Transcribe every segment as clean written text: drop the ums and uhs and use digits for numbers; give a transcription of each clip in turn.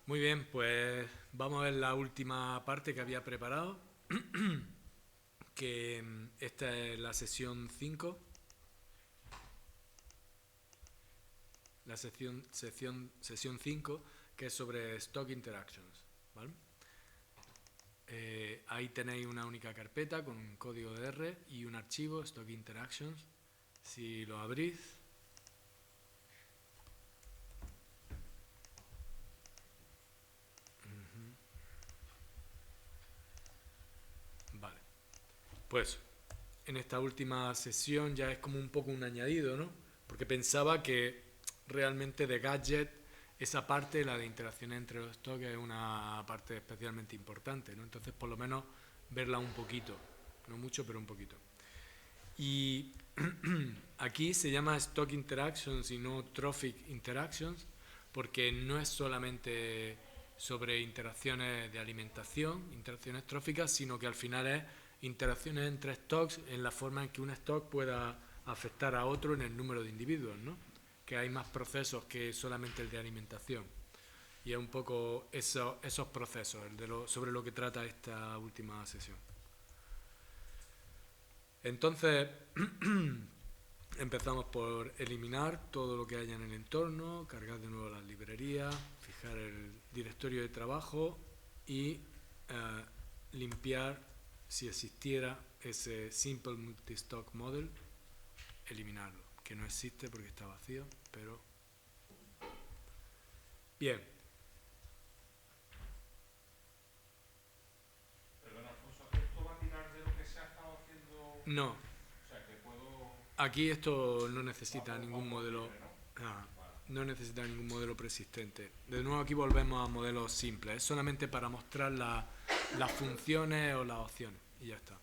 Muy bien, pues vamos a ver la última parte que había preparado, que esta es la sesión 5, la sesión 5, que es sobre Stock Interactions, ¿vale? Ahí tenéis una única carpeta con un código de R y un archivo, Stock Interactions. Si lo abrís, vale. Pues en esta última sesión ya es como un poco un añadido, ¿no? Porque pensaba que realmente de Gadget, esa parte, la de interacciones entre los stocks, es una parte especialmente importante, ¿no? Entonces, por lo menos, verla un poquito. No mucho, pero un poquito. Y aquí se llama Stock Interactions y no Trophic Interactions, porque no es solamente sobre interacciones de alimentación, interacciones tróficas, sino que al final es interacciones entre stocks en la forma en que un stock pueda afectar a otro en el número de individuos, ¿no? Que hay más procesos que solamente el de alimentación. Y es un poco esos procesos sobre lo que trata esta última sesión. Entonces, empezamos por eliminar todo lo que haya en el entorno, cargar de nuevo las librerías, fijar el directorio de trabajo y limpiar, si existiera, ese Simple Multistock Model, eliminarlo, que no existe porque está vacío, pero... Bien. Perdona, Alfonso, ¿esto va a tirar de lo que se ha estado haciendo? No, O sea, que puedo... aquí esto no necesita ningún Vamos modelo... libre, ¿no? Ah, Vale. no necesita ningún modelo preexistente. De nuevo aquí volvemos a modelos simples. Es solamente para mostrar las funciones o las opciones. Y ya está.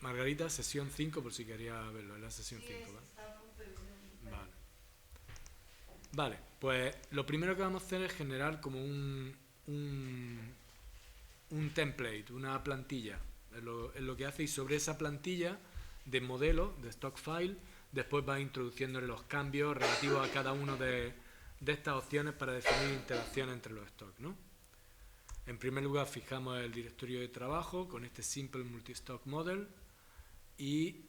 Margarita, sesión 5, por si quería verlo. Es la sesión 5, ¿vale? Vale. Vale, pues lo primero que vamos a hacer es generar como un template, una plantilla. Es lo que hace, y sobre esa plantilla de modelo, de stock file, después va introduciéndole los cambios relativos a cada una de estas opciones para definir interacciones entre los stocks, ¿no? En primer lugar fijamos el directorio de trabajo con este Simple Multistock Model y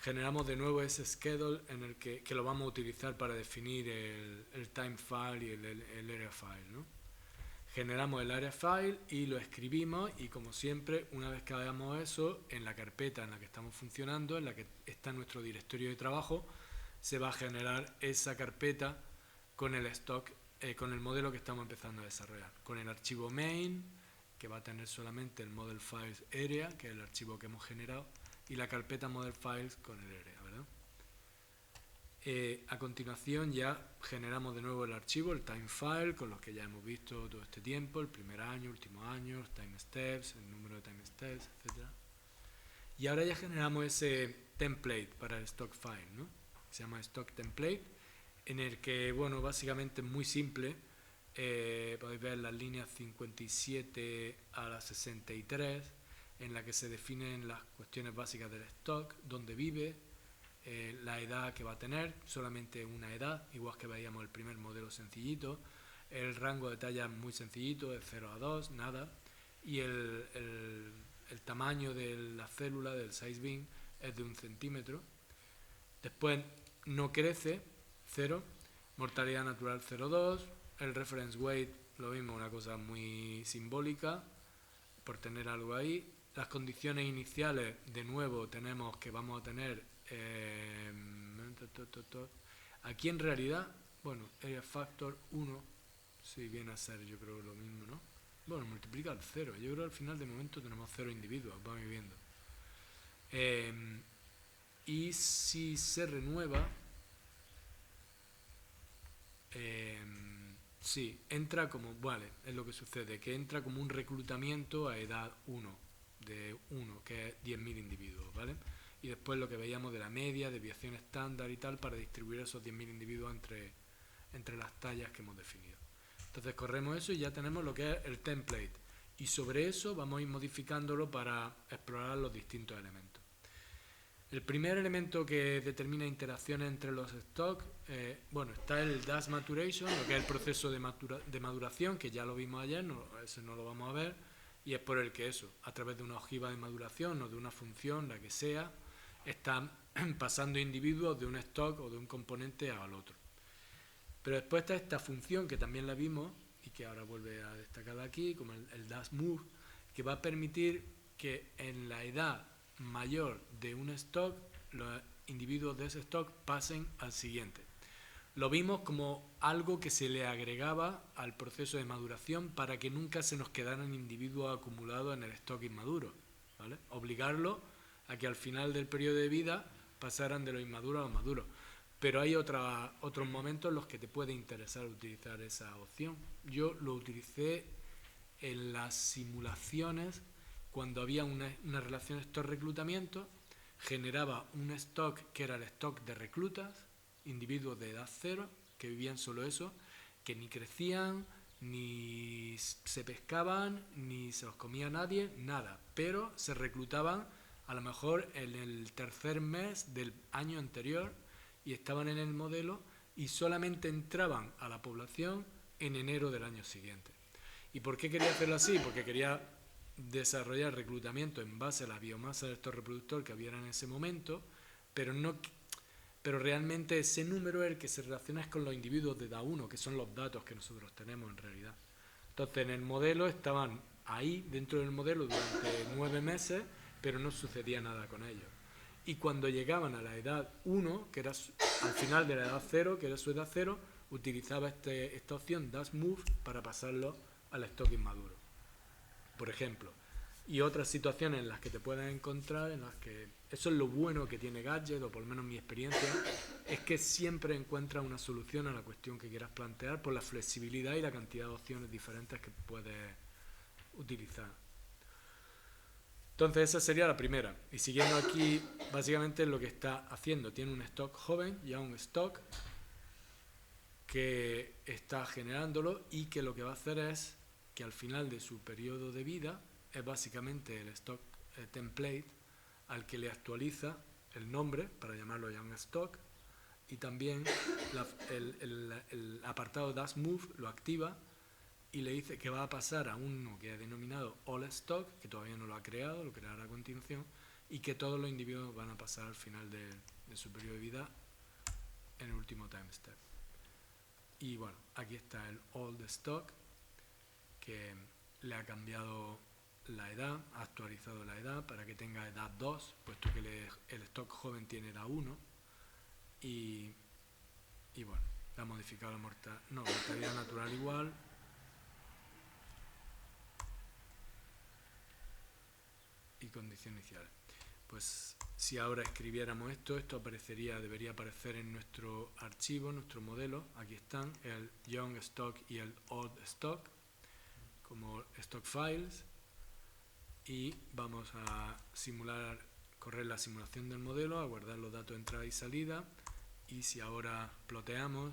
generamos de nuevo ese schedule en el que lo vamos a utilizar para definir el time file y el area file, ¿no? Generamos el area file y lo escribimos, y como siempre, una vez que hagamos eso, en la carpeta en la que estamos funcionando, en la que está nuestro directorio de trabajo, se va a generar esa carpeta con el stock, con el modelo que estamos empezando a desarrollar, con el archivo main, que va a tener solamente el model files area, que es el archivo que hemos generado, y la carpeta model files con el area, ¿verdad? A continuación ya generamos de nuevo el archivo, el time file, con los que ya hemos visto todo este tiempo, el primer año, último año, los time steps, el número de time steps, etc. Y ahora ya generamos ese template para el stock file, ¿no? Se llama stock template, en el que, bueno, básicamente es muy simple. Podéis ver las líneas 57 a la 63, en la que se definen las cuestiones básicas del stock, dónde vive, la edad que va a tener, solamente una edad, igual que veíamos el primer modelo sencillito, el rango de talla muy sencillito, de 0 a 2, nada, y el tamaño de la célula, del size bin, es de 1 centímetro. Después no crece, 0, mortalidad natural 0,2, el reference weight, lo mismo, una cosa muy simbólica, por tener algo ahí. Las condiciones iniciales, de nuevo, tenemos que vamos a tener aquí en realidad, bueno, area factor 1, si viene a ser, yo creo, lo mismo, ¿no? Bueno, multiplica el 0. Yo creo que al final de momento tenemos 0 individuos, vamos viendo. Y si se renueva, sí, entra como, vale, es lo que sucede, que entra como un reclutamiento a edad 1, de 1, que es 10.000 individuos, ¿vale? Y después lo que veíamos de la media, desviación estándar y tal, para distribuir esos 10.000 individuos entre las tallas que hemos definido. Entonces corremos eso y ya tenemos lo que es el template. Y sobre eso vamos a ir modificándolo para explorar los distintos elementos. El primer elemento que determina interacciones entre los stocks, bueno, está el DAS Maturation, lo que es el proceso de maduración, que ya lo vimos ayer, ese no lo vamos a ver, y es por el que eso, a través de una ojiva de maduración o de una función, la que sea, están pasando individuos de un stock o de un componente al otro. Pero después está esta función que también la vimos y que ahora vuelve a destacar aquí, como el DAS Move, que va a permitir que en la edad mayor de un stock, los individuos de ese stock pasen al siguiente. Lo vimos como algo que se le agregaba al proceso de maduración para que nunca se nos quedaran individuos acumulados en el stock inmaduro, ¿vale? Obligarlo a que al final del periodo de vida pasaran de los inmaduros a los maduros. Pero hay otros momentos en los que te puede interesar utilizar esa opción. Yo lo utilicé en las simulaciones cuando había una relación stock-reclutamiento, generaba un stock que era el stock de reclutas, individuos de edad cero, que vivían solo eso, que ni crecían, ni se pescaban, ni se los comía nadie, nada, pero se reclutaban a lo mejor en el tercer mes del año anterior y estaban en el modelo y solamente entraban a la población en enero del año siguiente. ¿Y por qué quería hacerlo así? Porque quería desarrollar reclutamiento en base a la biomasa de estos reproductores que había en ese momento, pero realmente ese número es el que se relaciona con los individuos de edad 1, que son los datos que nosotros tenemos en realidad. Entonces en el modelo estaban ahí, dentro del modelo, durante 9 meses, pero no sucedía nada con ellos. Y cuando llegaban a la edad 1, que era al final de la edad 0, que era su edad 0, utilizaba esta opción DAS Move para pasarlo al stock inmaduro, por ejemplo. Y otras situaciones en las que te puedes encontrar, en las que eso es lo bueno que tiene Gadget, o por lo menos mi experiencia, es que siempre encuentras una solución a la cuestión que quieras plantear por la flexibilidad y la cantidad de opciones diferentes que puedes utilizar. Entonces esa sería la primera. Y siguiendo aquí, básicamente lo que está haciendo, tiene un stock joven, ya un stock que está generándolo y que lo que va a hacer es que al final de su periodo de vida es básicamente el stock template al que le actualiza el nombre para llamarlo young stock y también el apartado DAS Move lo activa y le dice que va a pasar a uno que ha denominado all stock, que todavía no lo ha creado, lo creará a continuación, y que todos los individuos van a pasar al final de su periodo de vida en el último time step. Y bueno, aquí está el old stock, que le ha cambiado la edad, ha actualizado la edad para que tenga edad 2, puesto que el stock joven tiene edad 1, y bueno, le ha modificado la mortalidad natural igual. Y condición inicial. Pues si ahora escribiéramos esto aparecería, debería aparecer en nuestro archivo, nuestro modelo. Aquí están el young stock y el old stock como stock files, y vamos a correr la simulación del modelo, a guardar los datos de entrada y salida, y si ahora ploteamos,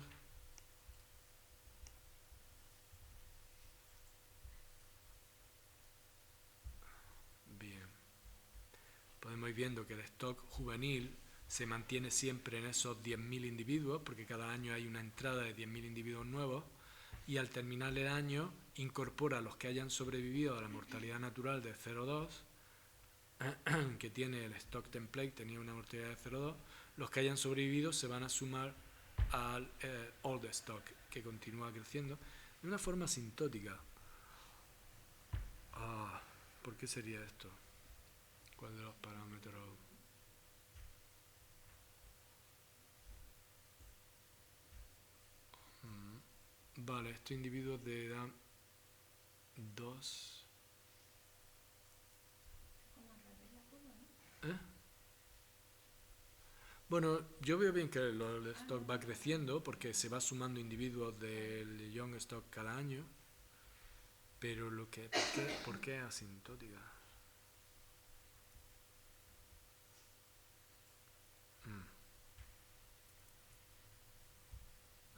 podemos ir viendo que el stock juvenil se mantiene siempre en esos 10.000 individuos, porque cada año hay una entrada de 10.000 individuos nuevos, y al terminar el año incorpora a los que hayan sobrevivido a la mortalidad natural de 0,2, que tiene el stock template, tenía una mortalidad de 0,2, los que hayan sobrevivido se van a sumar al old stock, que continúa creciendo de una forma asintótica. ¿Por qué sería esto? ¿Cuál de los parámetros? Vale, estos individuos de edad 2. Bueno, yo veo bien que el stock va creciendo porque se va sumando individuos del young stock cada año, pero ¿por qué es asintótica?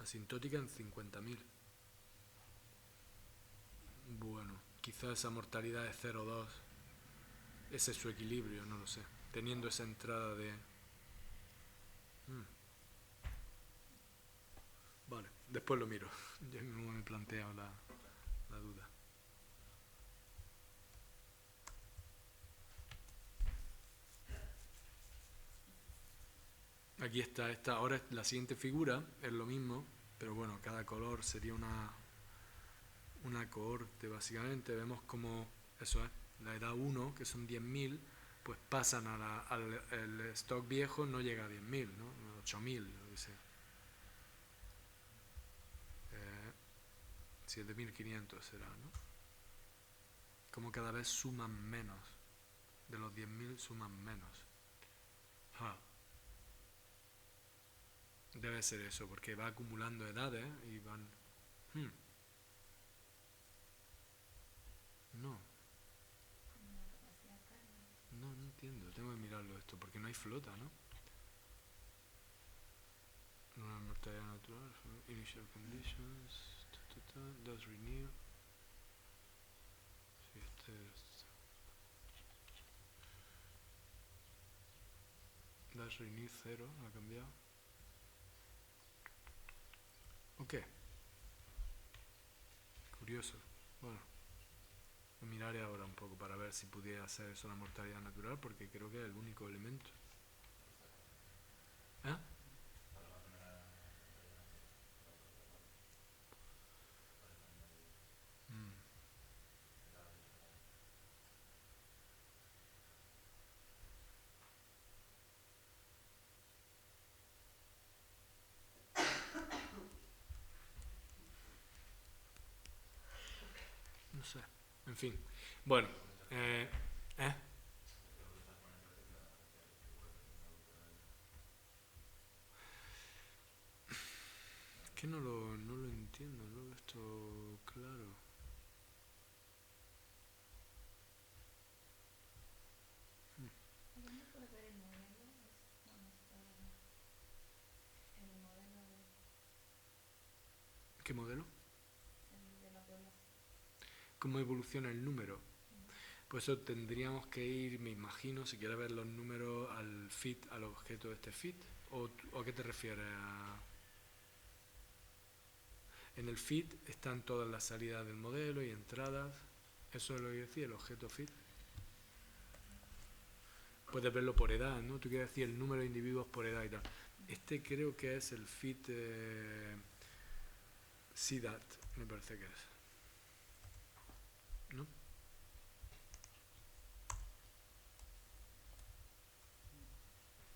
Asintótica en 50.000. Bueno, quizás esa mortalidad de 0,2, ese es su equilibrio, no lo sé. Teniendo esa entrada de Mm. Vale, después lo miro. Yo mismo me he planteado la duda. Aquí está esta. Ahora la siguiente figura es lo mismo, pero bueno, cada color sería una cohorte básicamente. Vemos como eso es, la edad 1, que son 10.000, pues pasan al el stock viejo, no llega a 10.000, ¿no? 8.000, lo que sea. 7.500 será, ¿no? Como cada vez suman menos. De los 10.000 suman menos. Ah, debe ser eso, porque va acumulando edades y van... Hmm, no, no entiendo. Tengo que mirarlo esto, porque no hay flota, ¿no? Una mortalidad natural, initial conditions, does renew. Sí, does renew 0, ha cambiado. Ok, curioso. Bueno, lo miraré ahora un poco para ver si pudiera hacer eso la mortalidad natural, porque creo que es el único elemento. ¿Eh? Mm. No sé. En fin. Bueno. ¿Eh? Que no lo entiendo, no lo he visto claro. ¿Dónde puedes ver el modelo? ¿Dónde está el modelo ¿Qué modelo? de la población? ¿Cómo evoluciona el número? Pues eso tendríamos que ir, me imagino, si quieres ver los números al fit, al objeto de este fit. ¿O a qué te refieres? En el fit están todas las salidas del modelo y entradas. Eso es lo que decía, el objeto fit. Puedes verlo por edad, ¿no? Tú quieres decir el número de individuos por edad y tal. Este creo que es el fit CDAT, me parece que es. ¿No?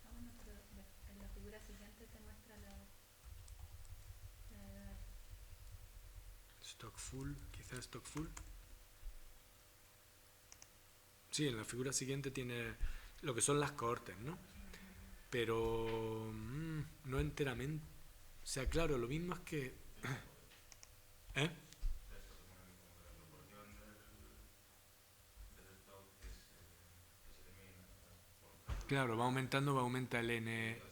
Bueno, pero en la figura siguiente te muestra la edad. Stock full, quizás stock full. Sí, en la figura siguiente tiene lo que son las cohortes, ¿no? Pero no enteramente. O sea, claro, lo mismo es que... ¿Eh? Claro, va aumentando, va a aumentar el N.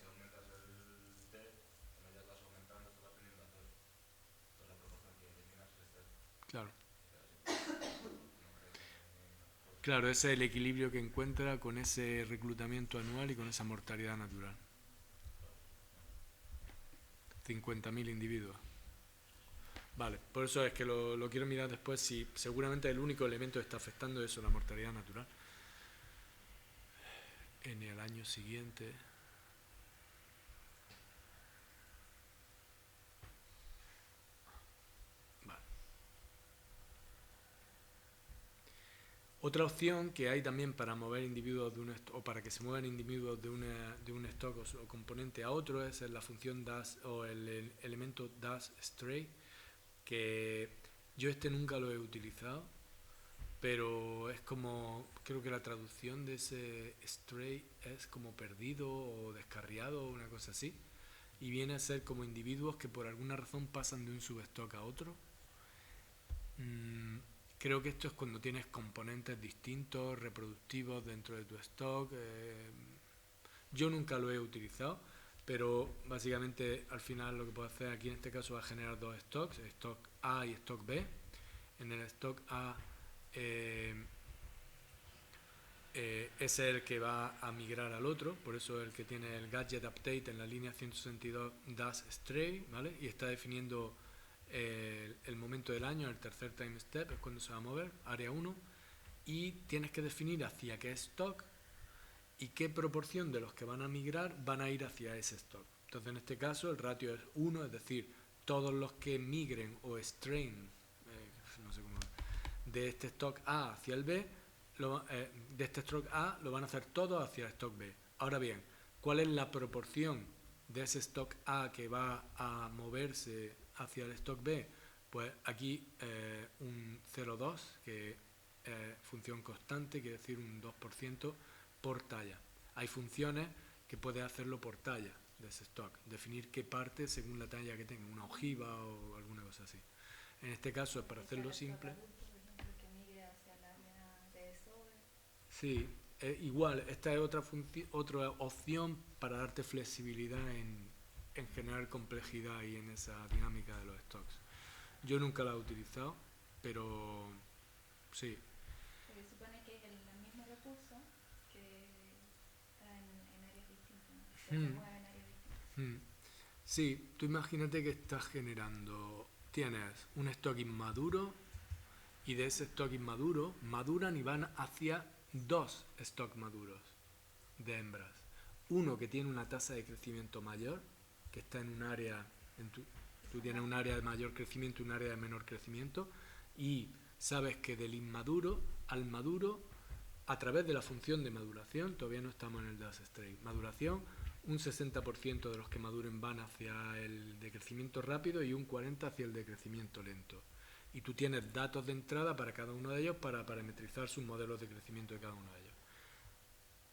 Claro. Claro, ese es el equilibrio que encuentra con ese reclutamiento anual y con esa mortalidad natural. 50.000 individuos. Vale, por eso es que lo quiero mirar después si seguramente el único elemento que está afectando eso, la mortalidad natural. En el año siguiente... Vale. Otra opción que hay también para mover individuos de un o para que se muevan individuos de un stock o componente a otro es la función dash o el elemento dash stray, que yo nunca lo he utilizado, pero es como, creo que la traducción de ese stray es como perdido o descarriado o una cosa así, y viene a ser como individuos que por alguna razón pasan de un substock a otro. Creo que esto es cuando tienes componentes distintos, reproductivos dentro de tu stock. Yo nunca lo he utilizado, pero básicamente al final lo que puedo hacer aquí en este caso va a generar dos stocks, stock A y stock B. En el stock A es el que va a migrar al otro, por eso el que tiene el gadget update en la línea 162 does stray, ¿vale? Y está definiendo el momento del año, el tercer time step, es cuando se va a mover, área 1, y tienes que definir hacia qué stock y qué proporción de los que van a migrar van a ir hacia ese stock. Entonces en este caso el ratio es 1, es decir, todos los que migren o strain, no sé cómo, de este stock A hacia el B, de este stock A lo van a hacer todos hacia el stock B. Ahora bien, ¿cuál es la proporción de ese stock A que va a moverse hacia el stock B? Pues aquí un 0,2, que es función constante, quiere decir un 2% por talla. Hay funciones que puedes hacerlo por talla de ese stock, definir qué parte según la talla que tenga, una ojiva o alguna cosa así. En este caso es para hacerlo simple. Sí, igual, esta es otra opción para darte flexibilidad en generar complejidad y en esa dinámica de los stocks. Yo nunca la he utilizado, pero sí. Se supone que es el mismo recurso que está en áreas distintas, ¿no? Se mueve en áreas distintas. Sí, tú imagínate que estás generando, tienes un stock inmaduro y de ese stock inmaduro maduran y van hacia dos stock maduros de hembras. Uno que tiene una tasa de crecimiento mayor, que está en un área, tú tienes un área de mayor crecimiento y un área de menor crecimiento, y sabes que del inmaduro al maduro, a través de la función de maduración, todavía no estamos en el DAS Stray, maduración, un 60% de los que maduren van hacia el de crecimiento rápido y un 40% hacia el de crecimiento lento. Y tú tienes datos de entrada para cada uno de ellos para parametrizar sus modelos de crecimiento de cada uno de ellos.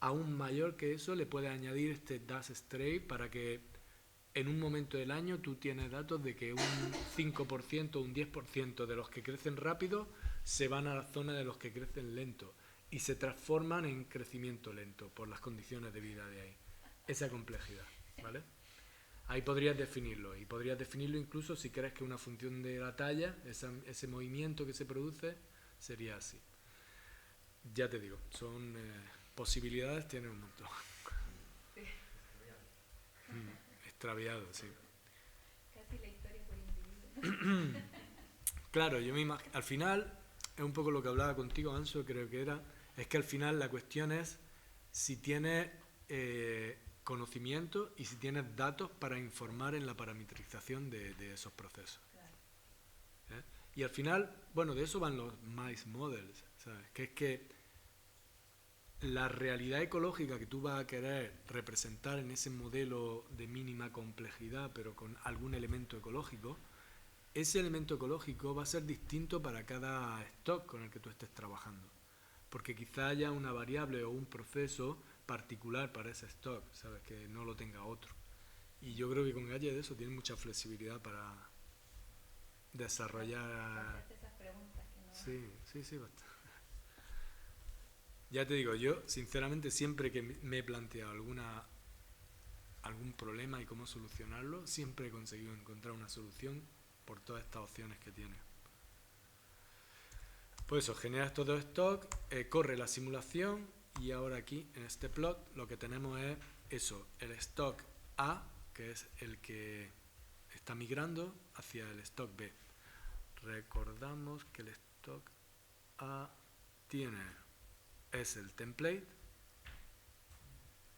Aún mayor que eso le puedes añadir este DAS Stray para que en un momento del año tú tienes datos de que un 5% o un 10% de los que crecen rápido se van a la zona de los que crecen lento y se transforman en crecimiento lento por las condiciones de vida de ahí. Esa complejidad, ¿vale? Ahí podrías definirlo, y podrías definirlo incluso si crees que una función de la talla, ese movimiento que se produce, sería así. Ya te digo, son posibilidades, tienen un montón. Sí. Extraviado, sí. Casi la historia por individuo. Claro, yo me imagino, al final, es un poco lo que hablaba contigo, Anso, creo que era, es que al final la cuestión es si tienes conocimiento y si tienes datos para informar en la parametrización de esos procesos. Claro. Y al final, bueno, de eso van los mice models, ¿sabes? Que es que la realidad ecológica que tú vas a querer representar en ese modelo de mínima complejidad, pero con algún elemento ecológico, ese elemento ecológico va a ser distinto para cada stock con el que tú estés trabajando. Porque quizá haya una variable o un proceso particular para ese stock, ¿sabes? Que no lo tenga otro. Y yo creo que con Gadget eso tiene mucha flexibilidad para desarrollar... Hacerte esas preguntas que no... Sí, bastante. Ya te digo, yo sinceramente siempre que me he planteado algún problema y cómo solucionarlo, siempre he conseguido encontrar una solución por todas estas opciones que tiene. Pues eso, genera estos dos stocks, corre la simulación y ahora aquí en este plot lo que tenemos es eso, el stock A, que es el que está migrando hacia el stock B. Recordamos que el stock A es el template,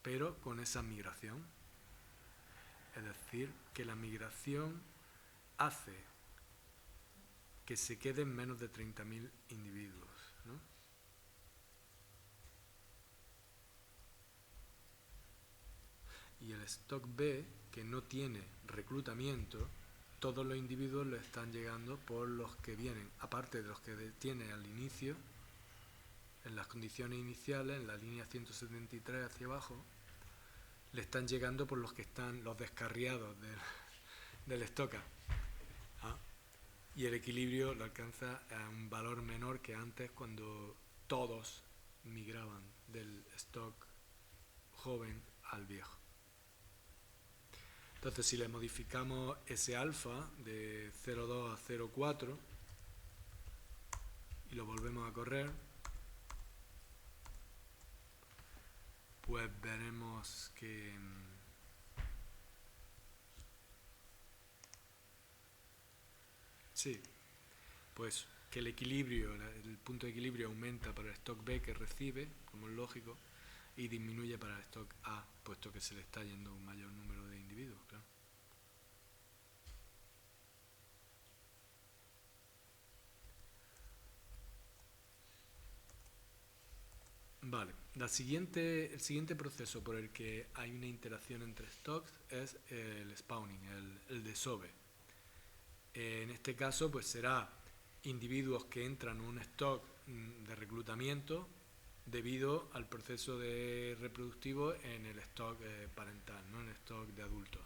pero con esa migración. Es decir, que la migración hace que se queden menos de 30.000 individuos, ¿no? Y el stock B, que no tiene reclutamiento, todos los individuos le están llegando por los que vienen, aparte de los que tiene al inicio, en las condiciones iniciales, en la línea 173 hacia abajo, le están llegando por los que están los descarriados del stock A. Y el equilibrio lo alcanza a un valor menor que antes cuando todos migraban del stock joven al viejo. Entonces si le modificamos ese alfa de 0,2 a 0,4 y lo volvemos a correr, pues veremos que sí, pues que el equilibrio, el punto de equilibrio aumenta para el stock B que recibe, como es lógico, y disminuye para el stock A, puesto que se le está yendo un mayor número de individuos, claro. Vale, el siguiente proceso por el que hay una interacción entre stocks es el spawning, el desove. En este caso, pues será individuos que entran en un stock de reclutamiento debido al proceso de reproductivo en el stock parental, ¿no? En el stock de adultos.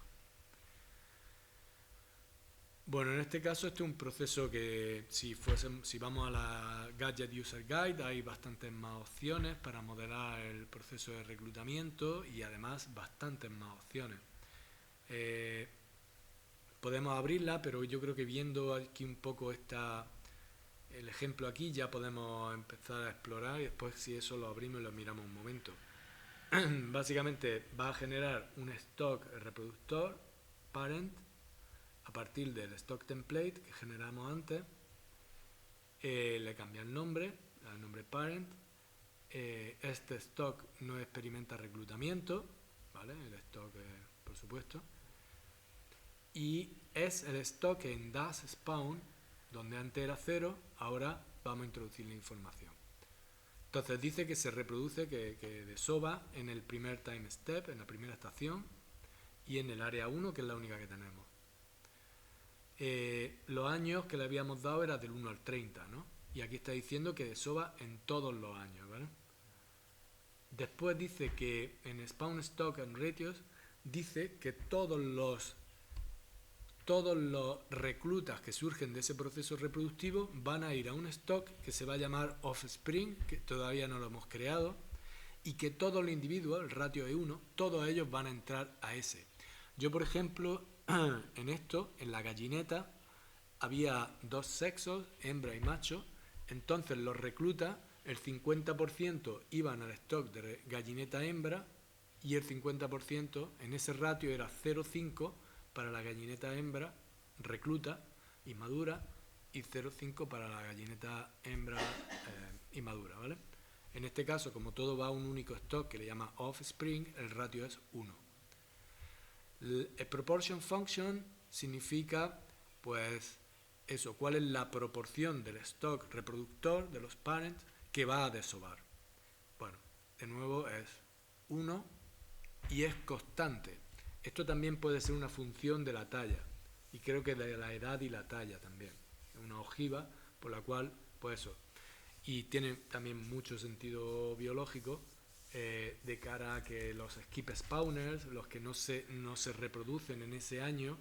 Bueno, en este caso este es un proceso que si vamos a la Gadget User Guide hay bastantes más opciones para modelar el proceso de reclutamiento y además bastantes más opciones. Podemos abrirla, pero yo creo que viendo aquí un poco el ejemplo aquí ya podemos empezar a explorar y después si eso lo abrimos y lo miramos un momento. Básicamente va a generar un stock reproductor parent a partir del stock template que generamos antes, le cambia el nombre, al nombre parent, este stock no experimenta reclutamiento, ¿vale? El stock, por supuesto, y es el stock en das spawn, donde antes era 0, ahora vamos a introducir la información. Entonces dice que se reproduce, que desova en el primer time step, en la primera estación, y en el área 1, que es la única que tenemos. Los años que le habíamos dado era del 1 al 30, ¿no? Y aquí está diciendo que desova en todos los años, ¿vale? Después dice que en Spawn Stock and Ratios dice que todos los reclutas que surgen de ese proceso reproductivo van a ir a un stock que se va a llamar Offspring, que todavía no lo hemos creado, y que todos los individuos, el ratio es 1, todos ellos van a entrar a ese. Yo, por ejemplo, en esto, en la gallineta, había dos sexos, hembra y macho, entonces los reclutas, el 50% iban al stock de gallineta hembra y el 50% en ese ratio era 0,5 para la gallineta hembra recluta inmadura y 0,5 para la gallineta hembra inmadura, ¿vale? En este caso, como todo va a un único stock que le llama offspring, el ratio es 1. El proportion function significa, pues, eso, cuál es la proporción del stock reproductor de los parents que va a desovar. Bueno, de nuevo es 1 y es constante. Esto también puede ser una función de la talla y creo que de la edad y la talla también. Una ojiva por la cual, pues eso. Y tiene también mucho sentido biológico de cara a que los skip spawners, los que no se reproducen en ese año,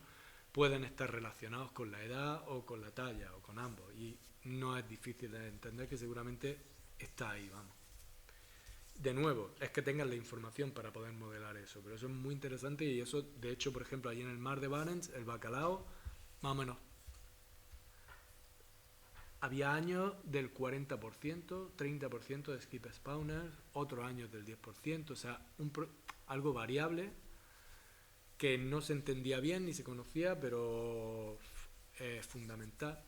pueden estar relacionados con la edad o con la talla o con ambos. Y no es difícil de entender que seguramente está ahí, vamos. De nuevo, es que tengan la información para poder modelar eso, pero eso es muy interesante y eso, de hecho, por ejemplo, allí en el mar de Barents, el bacalao, más o menos, había años del 40%, 30% de skip spawners, otros años del 10%, o sea, algo variable que no se entendía bien ni se conocía, pero es fundamental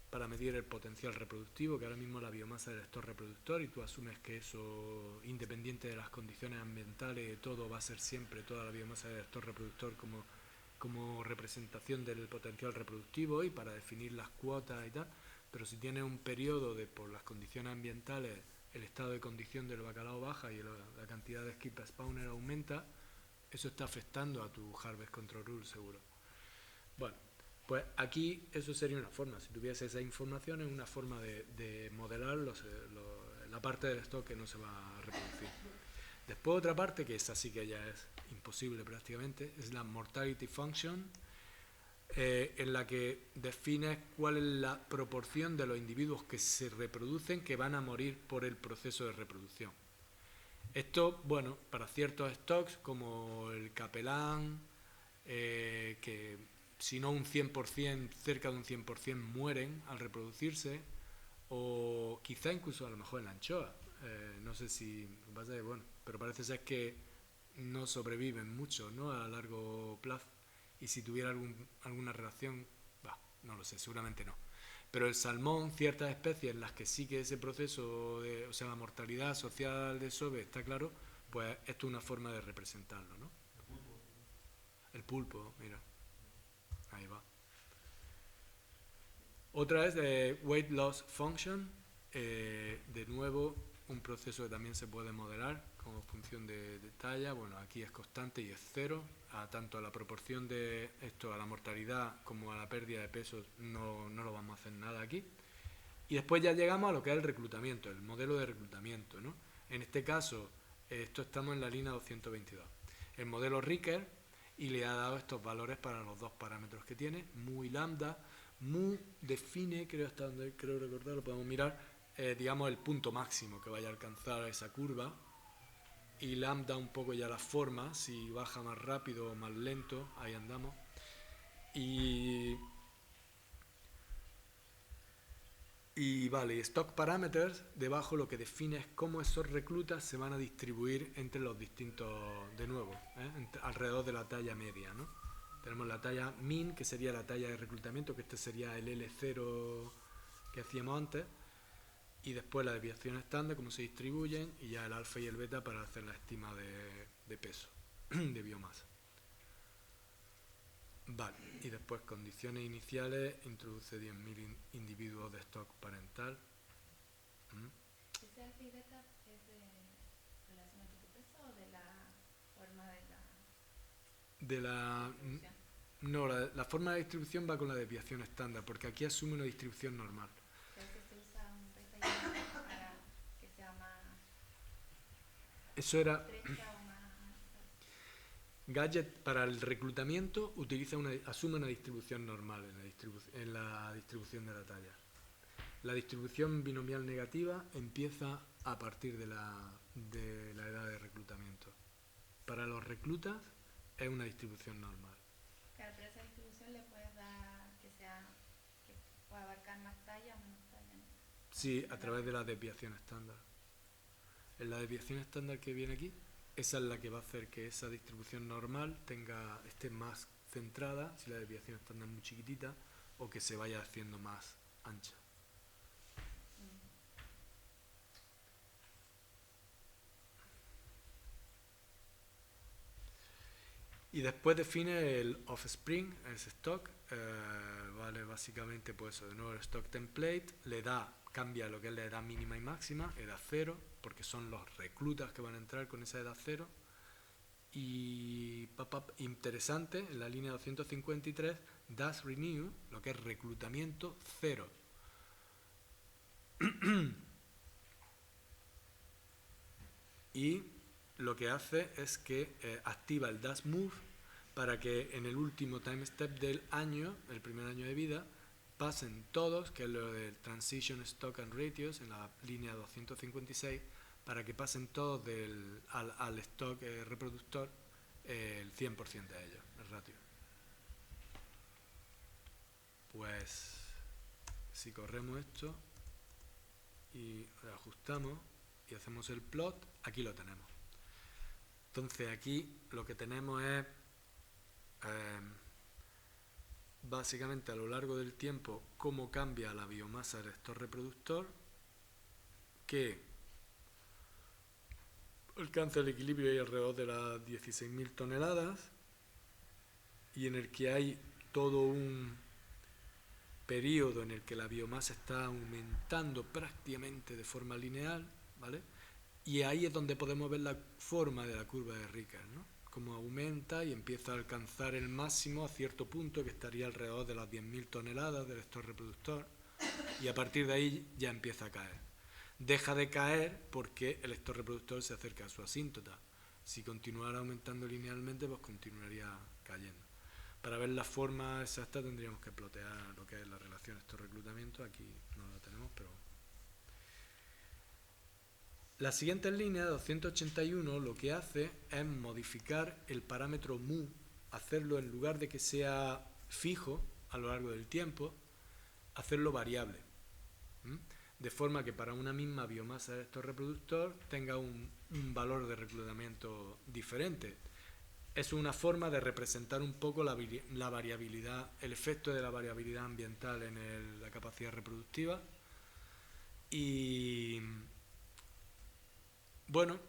para medir el potencial reproductivo, que ahora mismo la biomasa del stock reproductor, y tú asumes que eso, independiente de las condiciones ambientales, todo va a ser siempre, toda la biomasa del stock reproductor como representación del potencial reproductivo y para definir las cuotas y tal, pero si tienes un periodo de por las condiciones ambientales, el estado de condición del bacalao baja y la cantidad de skip spawner aumenta, eso está afectando a tu harvest control rule seguro. Bueno, pues aquí eso sería una forma, si tuviese esa información es una forma de modelar la parte del stock que no se va a reproducir. Después otra parte, que esa sí que ya es imposible prácticamente, es la mortality function, en la que defines cuál es la proporción de los individuos que se reproducen que van a morir por el proceso de reproducción. Esto, bueno, para ciertos stocks como el capelán, que si no un 100%, cerca de un 100% mueren al reproducirse, o quizá incluso a lo mejor en la anchoa. No sé si, bueno, pero parece ser que no sobreviven mucho, ¿no?, a largo plazo. Y si tuviera alguna relación, no lo sé, seguramente no. Pero el salmón, ciertas especies en las que sí que ese proceso, o sea, la mortalidad social del desove está claro, pues esto es una forma de representarlo, ¿no? El pulpo, mira. Ahí va. Otra es de Weight Loss Function. De nuevo, un proceso que también se puede modelar como función de talla. Bueno, aquí es constante y es cero. Tanto a la proporción de esto, a la mortalidad como a la pérdida de peso, no lo vamos a hacer nada aquí. Y después ya llegamos a lo que es el reclutamiento, el modelo de reclutamiento, ¿no? En este caso, esto estamos en la línea 222. El modelo Ricker, y le ha dado estos valores para los dos parámetros que tiene, mu y lambda. Mu define, creo hasta donde creo recordar, lo podemos mirar, digamos el punto máximo que vaya a alcanzar esa curva, y lambda un poco ya la forma, si baja más rápido o más lento, ahí andamos. Y vale, stock parameters, debajo lo que define es cómo esos reclutas se van a distribuir entre los distintos, de nuevo, alrededor de la talla media, ¿no? Tenemos la talla min, que sería la talla de reclutamiento, que este sería el L0 que hacíamos antes, y después la desviación estándar, cómo se distribuyen, y ya el alfa y el beta para hacer la estima de peso, de biomasa. Vale, y después condiciones iniciales, introduce 10.000 individuos de stock parental. ¿Ese alfa y beta es de relación a tu peso o de la forma de la distribución? No, la forma de distribución va con la desviación estándar, porque aquí asume una distribución normal. A veces se usa un beta y un alfa para que sea más Eso era... estrecha o más... Gadget para el reclutamiento asume una distribución normal en la distribución de la talla. La distribución binomial negativa empieza a partir de la edad de reclutamiento. Para los reclutas es una distribución normal. Claro, pero esa distribución le puedes dar que pueda abarcar más talla o menos talla, ¿no? Sí, a través de la desviación estándar. En la desviación estándar que viene aquí, esa es la que va a hacer que esa distribución normal esté más centrada, si la desviación estándar es muy chiquitita, o que se vaya haciendo más ancha. Y después define el offspring, ese stock, vale, básicamente pues eso, de nuevo el stock template, cambia lo que es la edad mínima y máxima, edad 0, porque son los reclutas que van a entrar con esa edad 0. Y interesante, en la línea 253, does renew, lo que es reclutamiento 0. Y lo que hace es que activa el does move para que en el último time step del año, el primer año de vida, pasen todos, que es lo del transition stock and ratios en la línea 256, para que pasen todos al stock reproductor el 100% de ellos, el ratio. Pues si corremos esto y ajustamos y hacemos el plot, aquí lo tenemos. Entonces aquí lo que tenemos es básicamente a lo largo del tiempo cómo cambia la biomasa del stock reproductor, que alcanza el equilibrio ahí alrededor de las 16.000 toneladas, y en el que hay todo un periodo en el que la biomasa está aumentando prácticamente de forma lineal, ¿vale? Y ahí es donde podemos ver la forma de la curva de Ricker, ¿no? Cómo aumenta y empieza a alcanzar el máximo a cierto punto, que estaría alrededor de las 10.000 toneladas del stock reproductor, y a partir de ahí ya empieza a caer. Deja de caer porque el stock reproductor se acerca a su asíntota. Si continuara aumentando linealmente, pues continuaría cayendo. Para ver la forma exacta tendríamos que plotear lo que es la relación stock-reclutamiento. Aquí no lo tenemos, pero... La siguiente línea, 281, lo que hace es modificar el parámetro mu, hacerlo en lugar de que sea fijo a lo largo del tiempo, hacerlo variable. de forma que para una misma biomasa de estos reproductor tenga un valor de reclutamiento diferente. Es una forma de representar un poco la variabilidad, el efecto de la variabilidad ambiental en la capacidad reproductiva. Y bueno,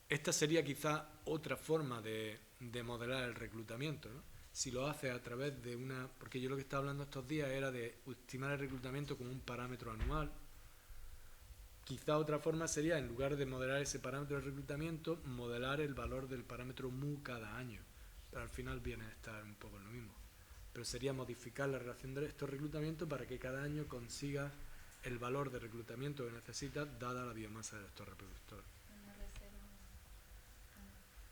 esta sería quizá otra forma de modelar el reclutamiento, ¿no? Si lo haces a través de una... Porque yo lo que estaba hablando estos días era de estimar el reclutamiento como un parámetro anual. Quizá otra forma sería, en lugar de modelar ese parámetro de reclutamiento, modelar el valor del parámetro mu cada año. Pero al final viene a estar un poco lo mismo. Pero sería modificar la relación de estos reclutamientos para que cada año consigas el valor de reclutamiento que necesitas dada la biomasa de estos reproductores. Una reserva.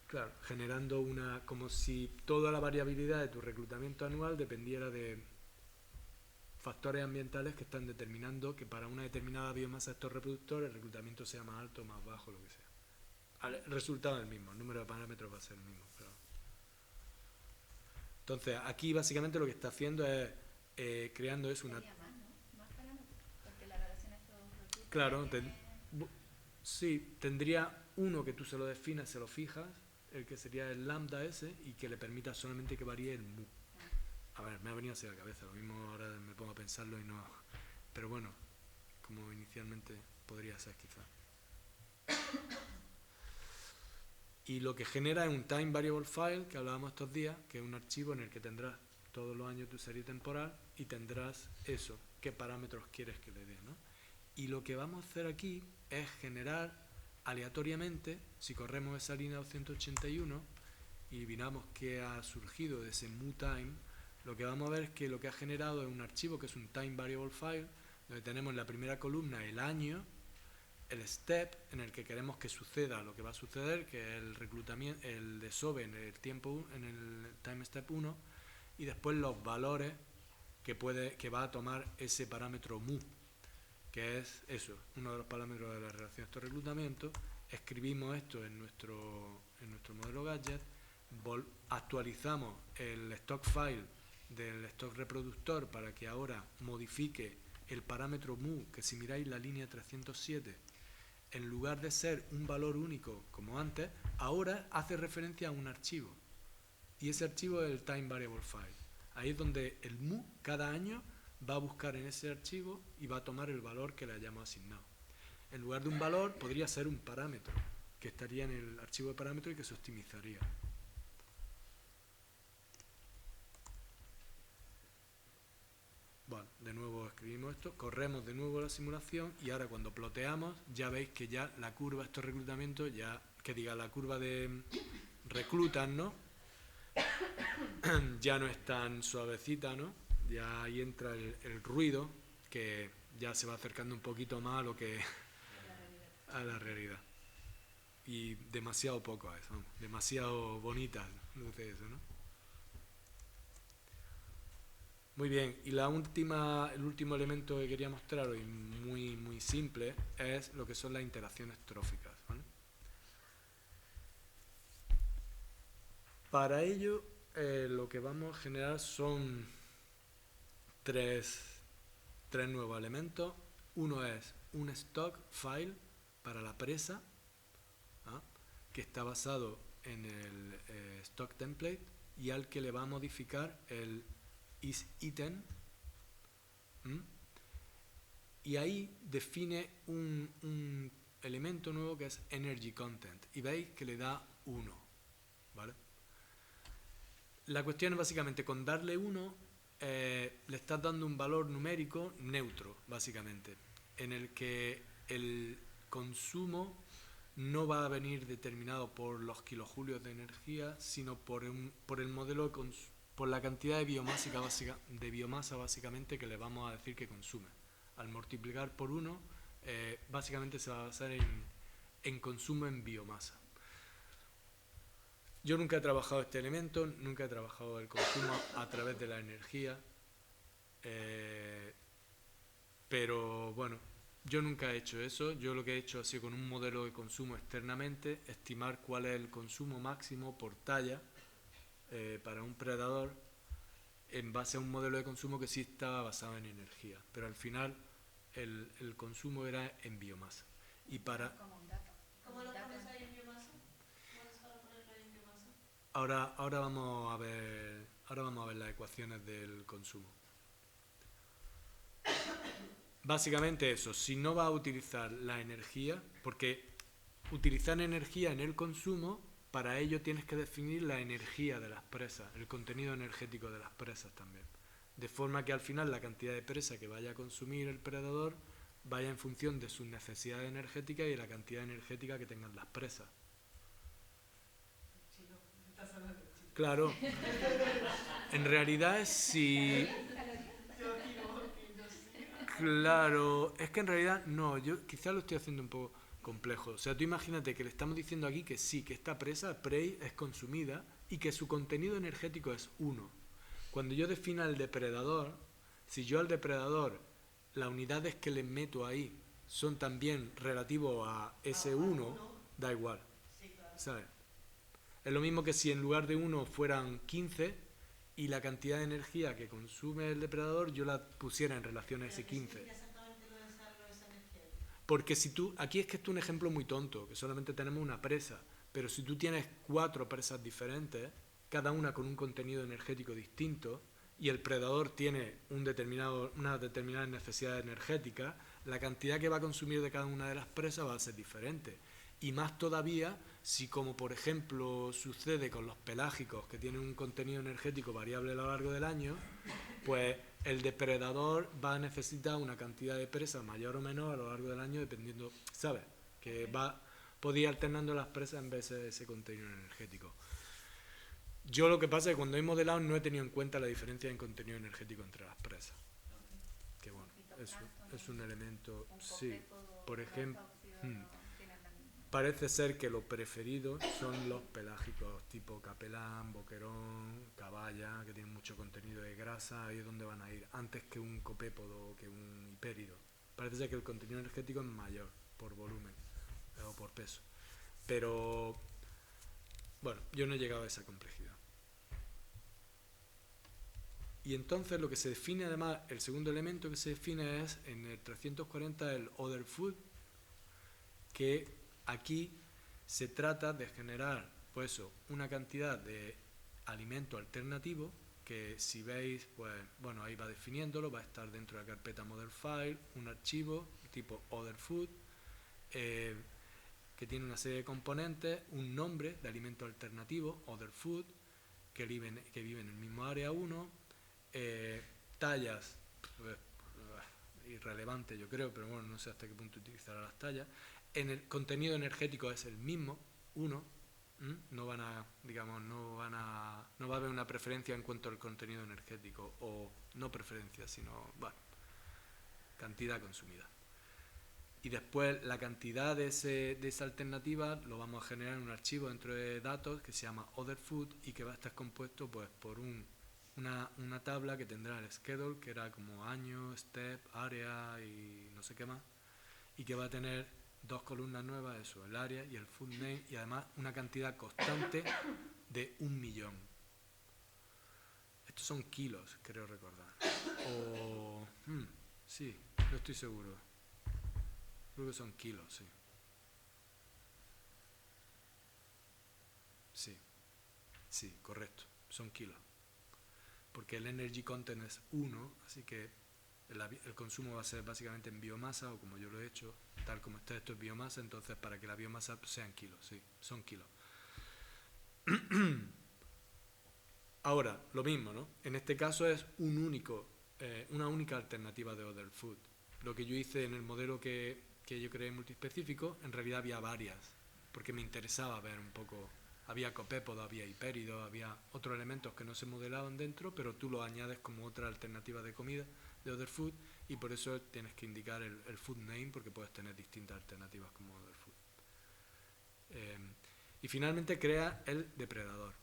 Claro, generando una... como si toda la variabilidad de tu reclutamiento anual dependiera de factores ambientales que están determinando que para una determinada biomasa de estos reproductores el reclutamiento sea más alto, más bajo, lo que sea. El resultado es el mismo, el número de parámetros va a ser el mismo. Pero... Entonces, aquí básicamente lo que está haciendo es creando es una... Sería más, ¿no? Más parámetros. Porque la relación de estos recursos Claro, tiene... sí, tendría uno que tú se lo defines, se lo fijas, el que sería el lambda ese, y que le permita solamente que varíe el mu. A ver, me ha venido así a la cabeza, lo mismo ahora me pongo a pensarlo y no... Pero bueno, como inicialmente podría ser quizá. Y lo que genera es un time variable file, que hablábamos estos días, que es un archivo en el que tendrás todos los años tu serie temporal y tendrás eso, qué parámetros quieres que le dé, ¿no? Y lo que vamos a hacer aquí es generar aleatoriamente, si corremos esa línea 281 y miramos qué ha surgido de ese mu time, lo que vamos a ver es que lo que ha generado es un archivo que es un time variable file, donde tenemos en la primera columna el año, el step en el que queremos que suceda lo que va a suceder, que es el reclutamiento, el desove en el tiempo, en el time step 1, y después los valores que va a tomar ese parámetro mu, que es eso, uno de los parámetros de la relación de estos reclutamientos. Escribimos esto en nuestro modelo gadget, actualizamos el stock file del stock reproductor para que ahora modifique el parámetro mu, que si miráis la línea 307, en lugar de ser un valor único como antes, ahora hace referencia a un archivo. Y ese archivo es el time variable file. Ahí es donde el mu cada año va a buscar en ese archivo y va a tomar el valor que le hayamos asignado. En lugar de un valor podría ser un parámetro, que estaría en el archivo de parámetro y que se optimizaría. Bueno, de nuevo escribimos esto, corremos de nuevo la simulación y ahora cuando ploteamos ya veis que ya la curva, estos reclutamientos, ya que diga la curva de reclutas, ¿no? Ya no es tan suavecita, ¿no? Ya ahí entra el ruido, que ya se va acercando un poquito más a lo que a la realidad. Y demasiado poco a eso, vamos, demasiado bonita luce eso, ¿no? Muy bien, y el último elemento que quería mostraros, y muy, muy simple, es lo que son las interacciones tróficas, ¿vale? Para ello, lo que vamos a generar son tres nuevos elementos. Uno es un stock file para la presa, ¿ah? Que está basado en el stock template y al que le va a modificar el isItem, y ahí define un elemento nuevo que es energy content y veis que le da 1, ¿vale? La cuestión es básicamente con darle 1 le estás dando un valor numérico neutro, básicamente, en el que el consumo no va a venir determinado por los kilojulios de energía, sino por el modelo de por la cantidad de biomasa básicamente que le vamos a decir que consume. Al multiplicar por 1, básicamente se va a basar en consumo en biomasa. Yo nunca he trabajado este elemento, nunca he trabajado el consumo a través de la energía, pero bueno, yo nunca he hecho eso. Yo lo que he hecho ha sido con un modelo de consumo externamente, estimar cuál es el consumo máximo por talla para un predador en base a un modelo de consumo que sí estaba basado en energía. Pero al final el consumo era en biomasa. Y para... Como un dato. ¿Cómo lo Un dato. pones ahí en biomasa? ¿Cómo es para ponerlo ahí en biomasa? Ahora vamos a ver las ecuaciones del consumo. Básicamente eso, si no vas a utilizar la energía, porque utilizar energía en el consumo, para ello tienes que definir la energía de las presas, el contenido energético de las presas también. De forma que al final la cantidad de presa que vaya a consumir el predador vaya en función de sus necesidades energéticas y la cantidad energética que tengan las presas. Chino, estás hablando de chino. Claro, en realidad si... Yo aquí no sé. Claro, es que en realidad no, yo quizás lo estoy haciendo un poco complejo. O sea, tú imagínate que le estamos diciendo aquí que sí, que esta presa, prey, es consumida y que su contenido energético es 1. Cuando yo defina el depredador, si yo al depredador las unidades que le meto ahí son también relativos a ese 1, da igual, Sí, claro. ¿sabes? Es lo mismo que si en lugar de 1 fueran 15 y la cantidad de energía que consume el depredador yo la pusiera en relación a ese 15. ¿Qué significa exactamente lo de esa energía? Porque si tú, aquí es que esto es un ejemplo muy tonto, que solamente tenemos una presa, pero si tú tienes 4 presas diferentes, cada una con un contenido energético distinto, y el predador tiene unas determinadas necesidades energéticas, la cantidad que va a consumir de cada una de las presas va a ser diferente. Y más todavía si, como por ejemplo sucede con los pelágicos, que tienen un contenido energético variable a lo largo del año, pues el depredador va a necesitar una cantidad de presa mayor o menor a lo largo del año, dependiendo, ¿sabes? Que podía ir alternando las presas en vez de ese contenido energético. Yo lo que pasa es que cuando he modelado no he tenido en cuenta la diferencia en contenido energético entre las presas. Que bueno, es un elemento, sí, por ejemplo, parece ser que lo preferido son los pelágicos tipo capelán, boquerón, caballa, que tienen mucho contenido de grasa, ahí es donde van a ir, antes que un copépodo o que un hipérido. Parece ser que el contenido energético es mayor por volumen o por peso. Pero, bueno, yo no he llegado a esa complejidad. Y entonces lo que se define además, el segundo elemento que se define es en el 340 el other food, que aquí se trata de generar pues eso, una cantidad de alimento alternativo que si veis, pues bueno, ahí va definiéndolo, va a estar dentro de la carpeta model file, un archivo tipo other food, que tiene una serie de componentes, un nombre de alimento alternativo, other food, que vive en el mismo área 1, tallas, pues, irrelevante yo creo, pero bueno, no sé hasta qué punto utilizará las tallas. En el contenido energético es el mismo, 1, no va a haber una preferencia en cuanto al contenido energético, o no preferencia, sino, bueno, cantidad consumida. Y después la cantidad de esa alternativa lo vamos a generar en un archivo dentro de datos que se llama other food y que va a estar compuesto pues por una tabla que tendrá el schedule, que era como año, step, área y no sé qué más, y que va a tener 2 columnas nuevas, eso, el área y el food name, y además una cantidad constante de 1.000.000. Estos son kilos, creo recordar. O... sí, no estoy seguro. Creo que son kilos, sí. Sí, correcto, son kilos. Porque el energy content es 1, así que el consumo va a ser básicamente en biomasa, o como yo lo he hecho, tal como está esto es biomasa, entonces para que la biomasa sea en kilos, sí, son kilos. Ahora, lo mismo, ¿no? En este caso es una única alternativa de other food. Lo que yo hice en el modelo que yo creé multiespecífico, en realidad había varias, porque me interesaba ver un poco. Había copépodo, había hipérido, había otros elementos que no se modelaban dentro, pero tú los añades como otra alternativa de comida, de other food, y por eso tienes que indicar el food name, porque puedes tener distintas alternativas como other food. Y finalmente crea el depredador.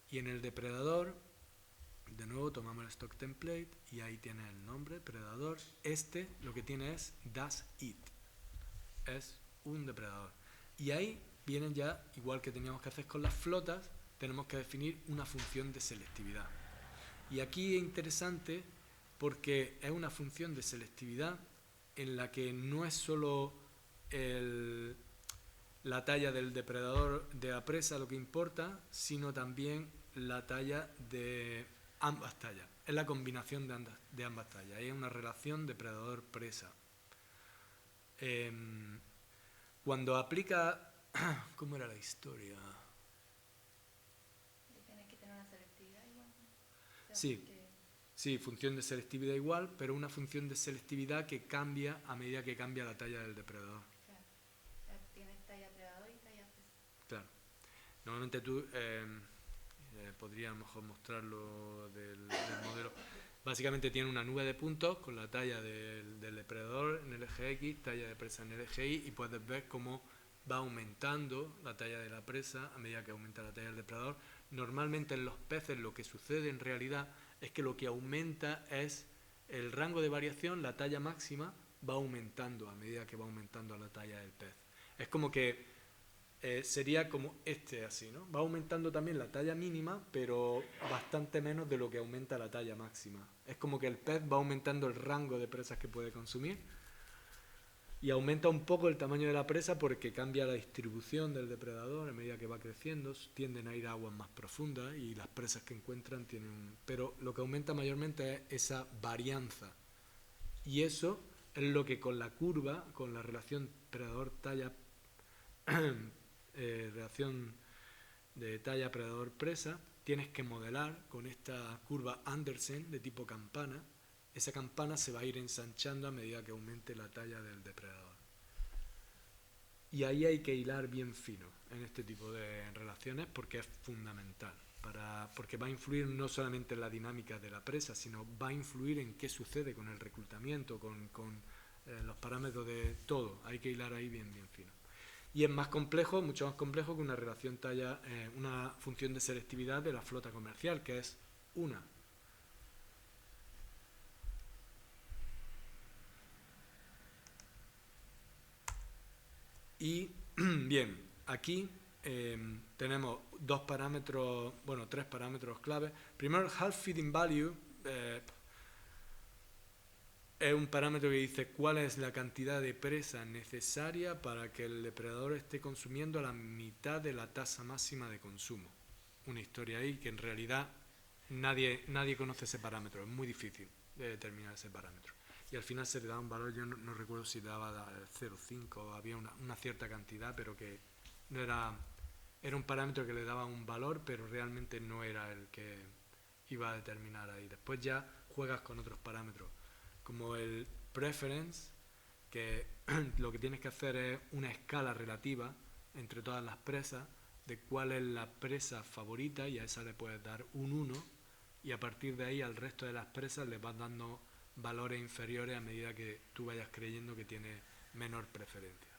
Y en el depredador, de nuevo tomamos el stock template y ahí tiene el nombre, predador. Lo que tiene es does it. Es un depredador. Y ahí vienen ya, igual que teníamos que hacer con las flotas, tenemos que definir una función de selectividad. Y aquí es interesante porque es una función de selectividad en la que no es solo la talla del depredador de la presa lo que importa, sino también la talla de ambas tallas. Es la combinación de ambas tallas. Es una relación depredador-presa. Cuando aplica... ¿Cómo era la historia? Tienes que tener una selectividad igual. O sea, Sí. porque- Sí, función de selectividad igual, pero una función de selectividad que cambia a medida que cambia la talla del depredador. Claro. O sea, tienes talla predador y talla presa. Claro. Normalmente tú podría a lo mejor mostrarlo del modelo. Básicamente tiene una nube de puntos con la talla del depredador en el eje X, talla de presa en el eje Y, y puedes ver cómo va aumentando la talla de la presa a medida que aumenta la talla del depredador. Normalmente en los peces lo que sucede en realidad es que lo que aumenta es el rango de variación, la talla máxima va aumentando a medida que va aumentando la talla del pez. Es como que sería como así, ¿no? Va aumentando también la talla mínima, pero bastante menos de lo que aumenta la talla máxima. Es como que el pez va aumentando el rango de presas que puede consumir y aumenta un poco el tamaño de la presa porque cambia la distribución del depredador a medida que va creciendo, tienden a ir a aguas más profundas y las presas que encuentran tienen... Pero lo que aumenta mayormente es esa varianza. Y eso es lo que con la curva, con la relación predador-talla, relación de talla predador-presa, tienes que modelar con esta curva Andersen de tipo campana. Esa campana se va a ir ensanchando a medida que aumente la talla del depredador. Y ahí hay que hilar bien fino en este tipo de relaciones porque es fundamental, porque va a influir no solamente en la dinámica de la presa, sino va a influir en qué sucede con el reclutamiento, con los parámetros de todo. Hay que hilar ahí bien fino. Y es más complejo, mucho más complejo que una relación talla, una función de selectividad de la flota comercial, que es una. Y bien, aquí tenemos tres parámetros clave. Primero, el half feeding value es un parámetro que dice cuál es la cantidad de presa necesaria para que el depredador esté consumiendo a la mitad de la tasa máxima de consumo. Una historia ahí que en realidad nadie conoce ese parámetro, es muy difícil de determinar ese parámetro. Y al final se le da un valor, yo no recuerdo si le daba 0,5, había una cierta cantidad, pero que no era un parámetro que le daba un valor, pero realmente no era el que iba a determinar ahí. Después ya juegas con otros parámetros, como el preference, que lo que tienes que hacer es una escala relativa entre todas las presas de cuál es la presa favorita, y a esa le puedes dar un 1, y a partir de ahí al resto de las presas le vas dando valores inferiores a medida que tú vayas creyendo que tiene menor preferencia.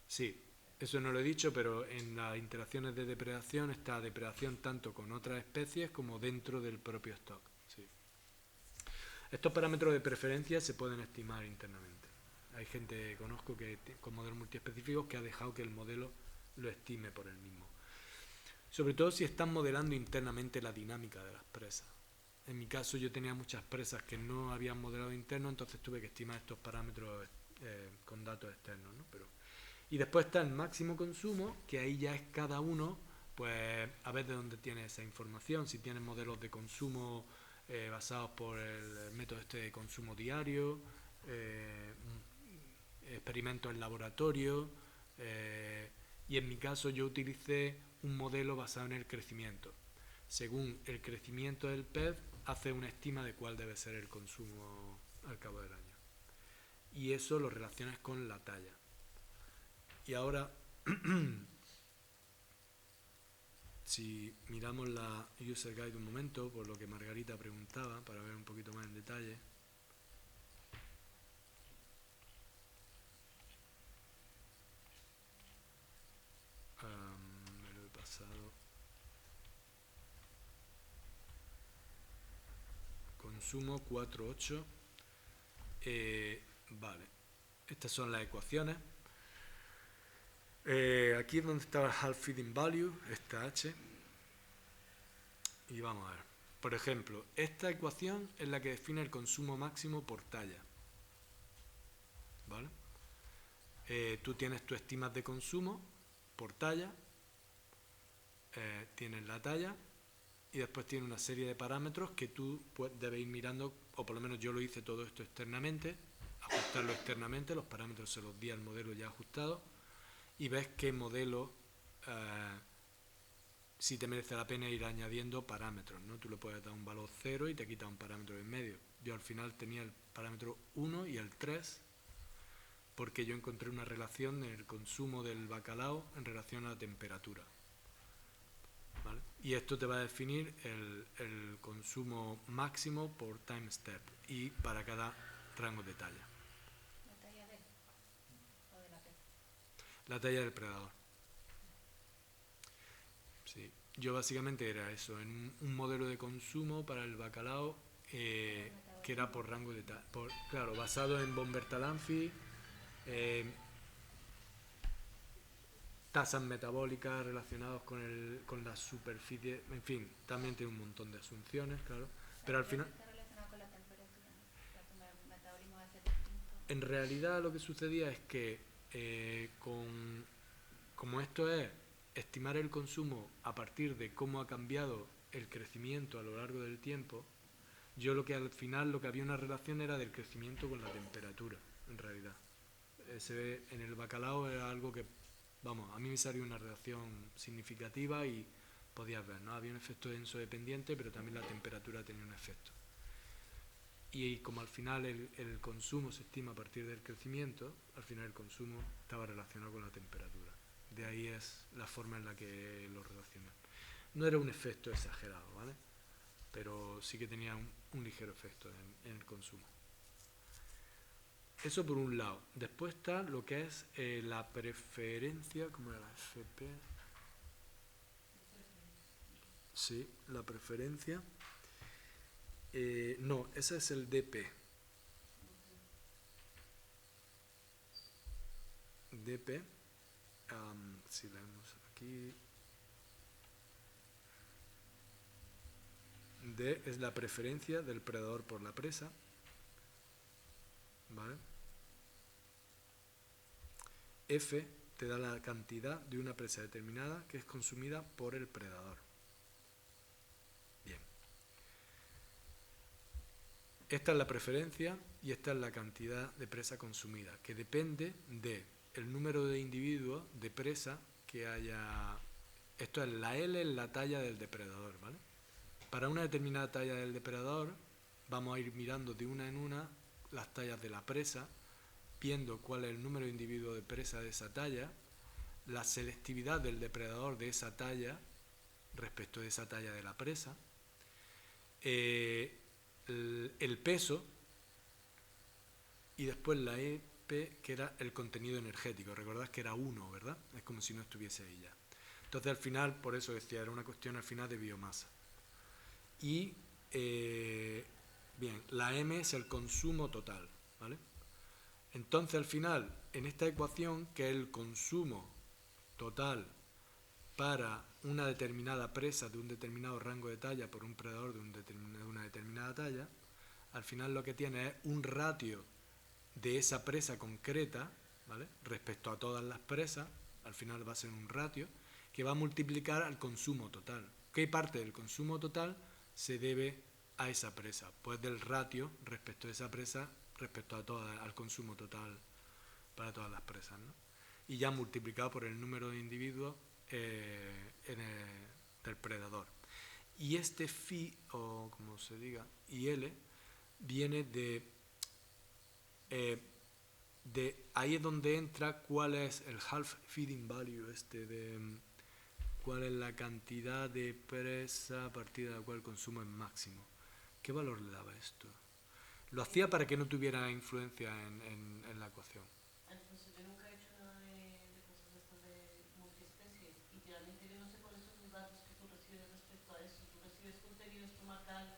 Sí, eso no lo he dicho, pero en las interacciones de depredación está depredación tanto con otras especies como dentro del propio stock. Sí. Estos parámetros de preferencia se pueden estimar internamente. Hay gente que conozco con modelos multiespecíficos que ha dejado que el modelo lo estime por él mismo. Sobre todo si están modelando internamente la dinámica de las presas. En mi caso yo tenía muchas presas que no habían modelado interno, entonces tuve que estimar estos parámetros con datos externos, ¿no? Y después está el máximo consumo, que ahí ya es cada uno, pues a ver de dónde tiene esa información, si tiene modelos de consumo basados por el método de consumo diario, experimentos en laboratorio, y en mi caso yo utilicé un modelo basado en el crecimiento. Según el crecimiento del pez, hace una estima de cuál debe ser el consumo al cabo del año. Y eso lo relacionas con la talla. Y ahora, si miramos la user guide un momento, por lo que Margarita preguntaba, para ver un poquito más en detalle. Me lo he pasado. Consumo 4.8. Vale, estas son las ecuaciones. Aquí es donde está el half feeding value, esta H. Y vamos a ver. por ejemplo, esta ecuación es la que define el consumo máximo por talla. ¿Vale? Tú tienes tus estimas de consumo por talla, tienes la talla y después tienes una serie de parámetros que tú debes ir mirando, o por lo menos yo lo hice todo esto externamente, ajustarlo externamente, los parámetros se los di al modelo ya ajustado y ves qué modelo si te merece la pena ir añadiendo parámetros, ¿no? Tú le puedes dar un valor 0 y te quita un parámetro en medio. Yo al final tenía el parámetro 1 y el 3 porque yo encontré una relación en el consumo del bacalao en relación a la temperatura. ¿Vale? Y esto te va a definir el consumo máximo por time step y para cada rango de talla. ¿La talla de o de la pez? La talla del predador. Sí. Yo básicamente era eso, en un modelo de consumo para el bacalao que era por rango de talla. Claro, basado en von Bertalanffy, tasas metabólicas relacionadas con la superficie, en fin, también tiene un montón de asunciones, claro, pero al final, Está relacionado con la temperatura, ¿no? O sea, tu metabolismo va a ser distinto. en realidad lo que sucedía es que como esto es estimar el consumo a partir de cómo ha cambiado el crecimiento a lo largo del tiempo, yo lo que al final lo que había una relación era del crecimiento con la temperatura, en realidad. En el bacalao era algo que, vamos, a mí me salió una relación significativa y podías ver, ¿no? Había un efecto denso dependiente, pero también la temperatura tenía un efecto. Y como al final el consumo se estima a partir del crecimiento, al final el consumo estaba relacionado con la temperatura. De ahí es la forma en la que lo relacionan. No era un efecto exagerado, ¿vale? Pero sí que tenía un ligero efecto en el consumo. Eso por un lado. Después está lo que es la preferencia, ¿cómo era la FP? Sí, la preferencia. No, ese es el DP. DP, si leemos aquí, D es la preferencia del predador por la presa, ¿vale? F te da la cantidad de una presa determinada que es consumida por el predador. Bien. Esta es la preferencia y esta es la cantidad de presa consumida, que depende del número de individuos de presa que haya. Esto es la L en la talla del depredador, ¿vale? Para una determinada talla del depredador vamos a ir mirando de una en una las tallas de la presa, viendo cuál es el número de individuos de presa de esa talla, la selectividad del depredador de esa talla respecto de esa talla de la presa, el peso y después la EP, que era el contenido energético. Recordad que era 1, ¿verdad? Es como si no estuviese ahí ya. Entonces al final, por eso decía, era una cuestión al final de biomasa. Y, bien, la M es el consumo total, ¿vale? Entonces al final, en esta ecuación, que es el consumo total para una determinada presa de un determinado rango de talla por un predador de una determinada talla, al final lo que tiene es un ratio de esa presa concreta, ¿vale? Respecto a todas las presas, al final va a ser un ratio que va a multiplicar al consumo total. ¿Qué parte del consumo total se debe a esa presa? Pues del ratio respecto a esa presa respecto a al consumo total para todas las presas, ¿no? Y ya multiplicado por el número de individuos del predador. Y este phi, o como se diga, IL, viene de ahí es donde entra cuál es el half feeding value, cuál es la cantidad de presa a partir de la cual el consumo es máximo. ¿Qué valor le daba esto? Lo hacía para que no tuviera influencia en la ecuación. Alfonso, yo nunca he hecho nada de cosas de estas de multiespecie. Y realmente yo no sé cuáles son los datos que tú recibes respecto a eso. Tú recibes contenido estomacal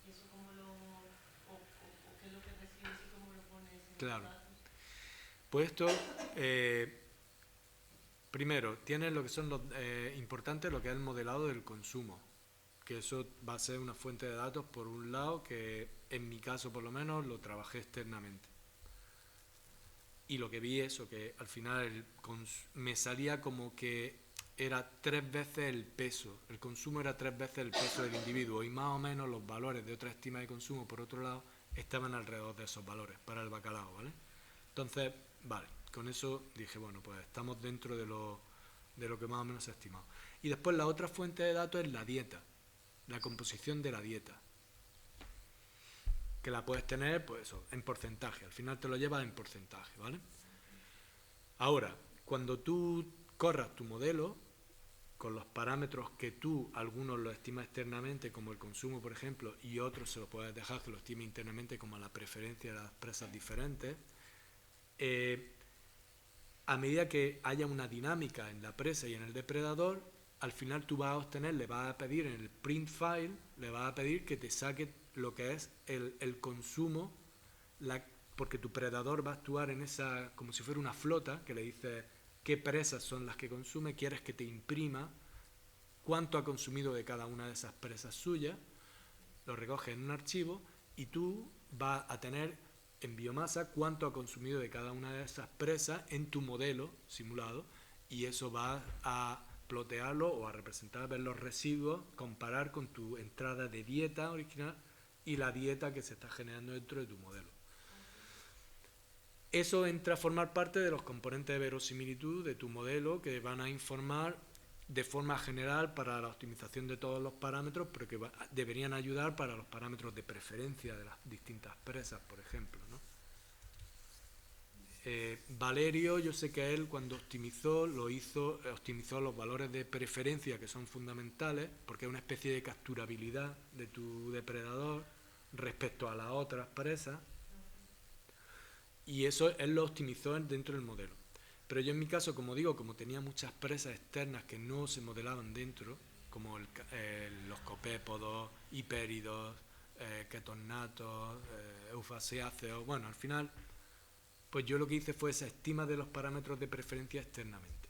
y eso cómo o qué es lo que recibes y cómo lo pones en Claro. los datos. Pues esto, primero, tiene lo que son los importantes, lo que es el modelado del consumo, que eso va a ser una fuente de datos, por un lado, que en mi caso por lo menos lo trabajé externamente. Y lo que vi es eso, que al final me salía como que era 3 veces el peso, el consumo era 3 veces el peso del individuo, y más o menos los valores de otra estima de consumo, por otro lado, estaban alrededor de esos valores para el bacalao, ¿vale? Entonces, vale, con eso dije, bueno, pues estamos dentro de lo que más o menos se ha estimado. Y después la otra fuente de datos es la dieta, la composición de la dieta, que la puedes tener, pues eso, en porcentaje, al final te lo llevas en porcentaje, ¿vale? Ahora, cuando tú corras tu modelo, con los parámetros que tú, algunos los estimas externamente, como el consumo, por ejemplo, y otros se lo puedes dejar que lo estime internamente, como la preferencia de las presas diferentes, a medida que haya una dinámica en la presa y en el depredador, al final tú vas a obtener, le vas a pedir en el print file, le vas a pedir que te saque lo que es el consumo, porque tu predador va a actuar en esa, como si fuera una flota, que le dice qué presas son las que consume, quieres que te imprima cuánto ha consumido de cada una de esas presas suyas, lo recoges en un archivo y tú vas a tener en biomasa cuánto ha consumido de cada una de esas presas en tu modelo simulado, y eso va a plotearlo o a representar, ver los residuos, comparar con tu entrada de dieta original y la dieta que se está generando dentro de tu modelo. Eso entra a formar parte de los componentes de verosimilitud de tu modelo, que van a informar de forma general para la optimización de todos los parámetros, pero que deberían ayudar para los parámetros de preferencia de las distintas presas, por ejemplo, ¿no? Valerio, yo sé que él cuando optimizó los valores de preferencia, que son fundamentales, porque es una especie de capturabilidad de tu depredador respecto a las otras presas, y eso él lo optimizó dentro del modelo. Pero yo en mi caso, como digo, como tenía muchas presas externas que no se modelaban dentro, como los copépodos, hipéridos, ketonnatos, eufaseáceos, bueno, al final, pues yo lo que hice fue esa estima de los parámetros de preferencia externamente.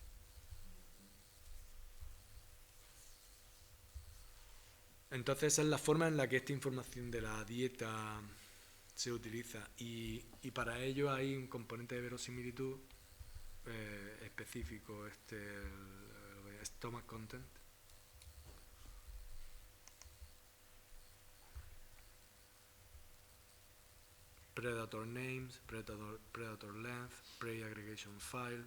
Entonces esa es la forma en la que esta información de la dieta se utiliza, y para ello hay un componente de verosimilitud específico, el stomach content. Predator names, predator length, prey aggregation file.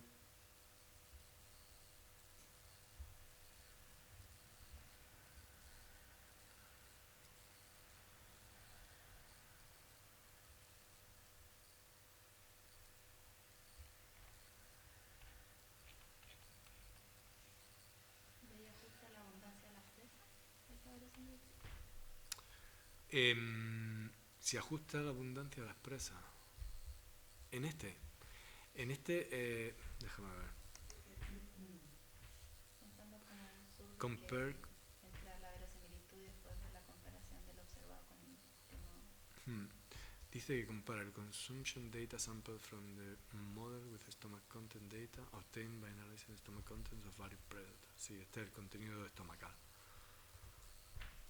¿Veis ajusta la abundancia de las presas? ¿Esta verosimilitud? Se ajusta la abundancia de las presas. En este, déjame ver. Pensando como un sub Compare. entre la verosimilitud y después de la comparación del observado con el último. Dice que compara el consumption data sample from the model with stomach content data obtained by analyzing the stomach contents of various predators. Sí, este es el contenido estomacal.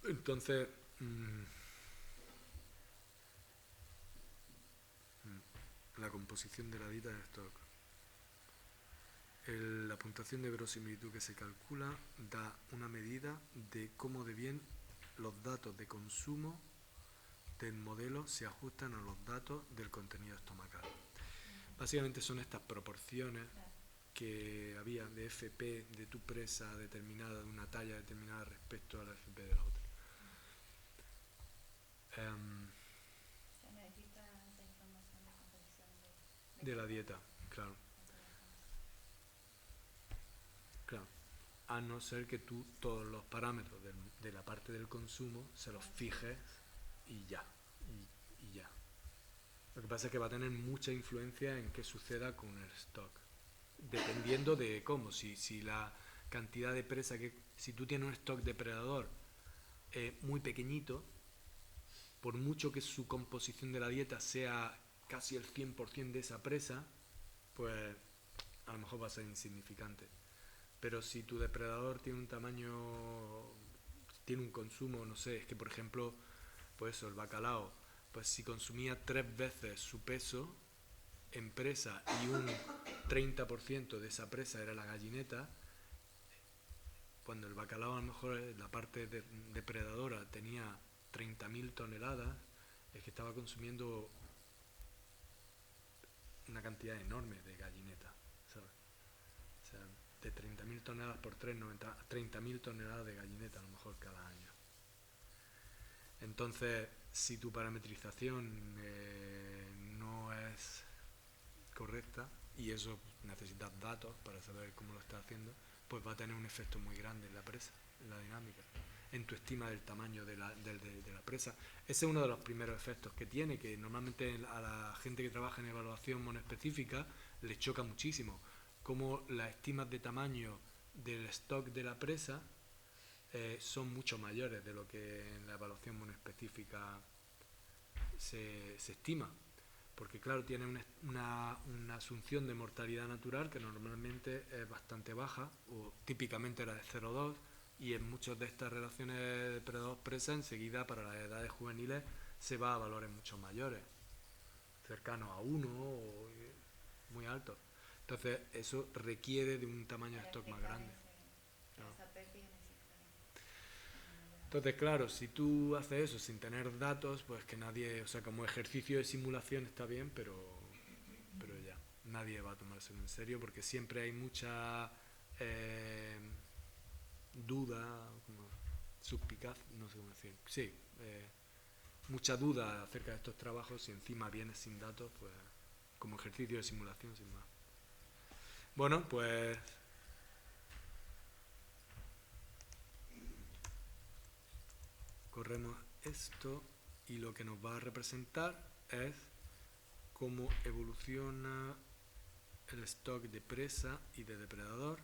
Entonces, la composición de la dieta de stock. La puntuación de verosimilitud que se calcula da una medida de cómo de bien los datos de consumo del modelo se ajustan a los datos del contenido estomacal. Básicamente son estas proporciones que había de FP de tu presa determinada, de una talla determinada respecto a la FP de la otra. Se necesita esa información de composición De la dieta, claro. Claro. A no ser que tú todos los parámetros de la parte del consumo se los fijes y ya. Y ya. Lo que pasa es que va a tener mucha influencia en qué suceda con el stock. Dependiendo de cómo. Si la cantidad de presa si tú tienes un stock depredador muy pequeñito, por mucho que su composición de la dieta sea casi el 100% de esa presa, pues a lo mejor va a ser insignificante. Pero si tu depredador tiene un tamaño tiene un consumo, no sé, es que por ejemplo, pues eso, el bacalao, pues si consumía 3 veces su peso en presa y un 30% de esa presa era la gallineta, cuando el bacalao a lo mejor la parte depredadora tenía 30.000 toneladas, es que estaba consumiendo una cantidad enorme de gallineta, ¿sabes? O sea, de 30.000 toneladas por 3, 30.000 toneladas de gallineta a lo mejor cada año. Entonces, si tu parametrización no es correcta, y eso necesitas datos para saber cómo lo estás haciendo, pues va a tener un efecto muy grande en la presa, en la dinámica, en tu estima del tamaño de la presa. Ese es uno de los primeros efectos que tiene, que normalmente a la gente que trabaja en evaluación monoespecífica le choca muchísimo, como las estimas de tamaño del stock de la presa son mucho mayores de lo que en la evaluación monoespecífica se estima. Porque claro, tiene una asunción de mortalidad natural que normalmente es bastante baja, o típicamente era de 0,2, y en muchas de estas relaciones de depredador-presa enseguida para las edades juveniles se va a valores mucho mayores, cercanos a 1 o muy altos. Entonces eso requiere de un tamaño de stock más grande. Entonces, claro, si tú haces eso sin tener datos, pues que nadie, o sea, como ejercicio de simulación está bien, pero ya, nadie va a tomárselo en serio porque siempre hay mucha duda, como suspicaz, no sé cómo decir, sí, mucha duda acerca de estos trabajos y encima vienes sin datos, pues como ejercicio de simulación sin más. Bueno, pues corremos esto y lo que nos va a representar es cómo evoluciona el stock de presa y de depredador.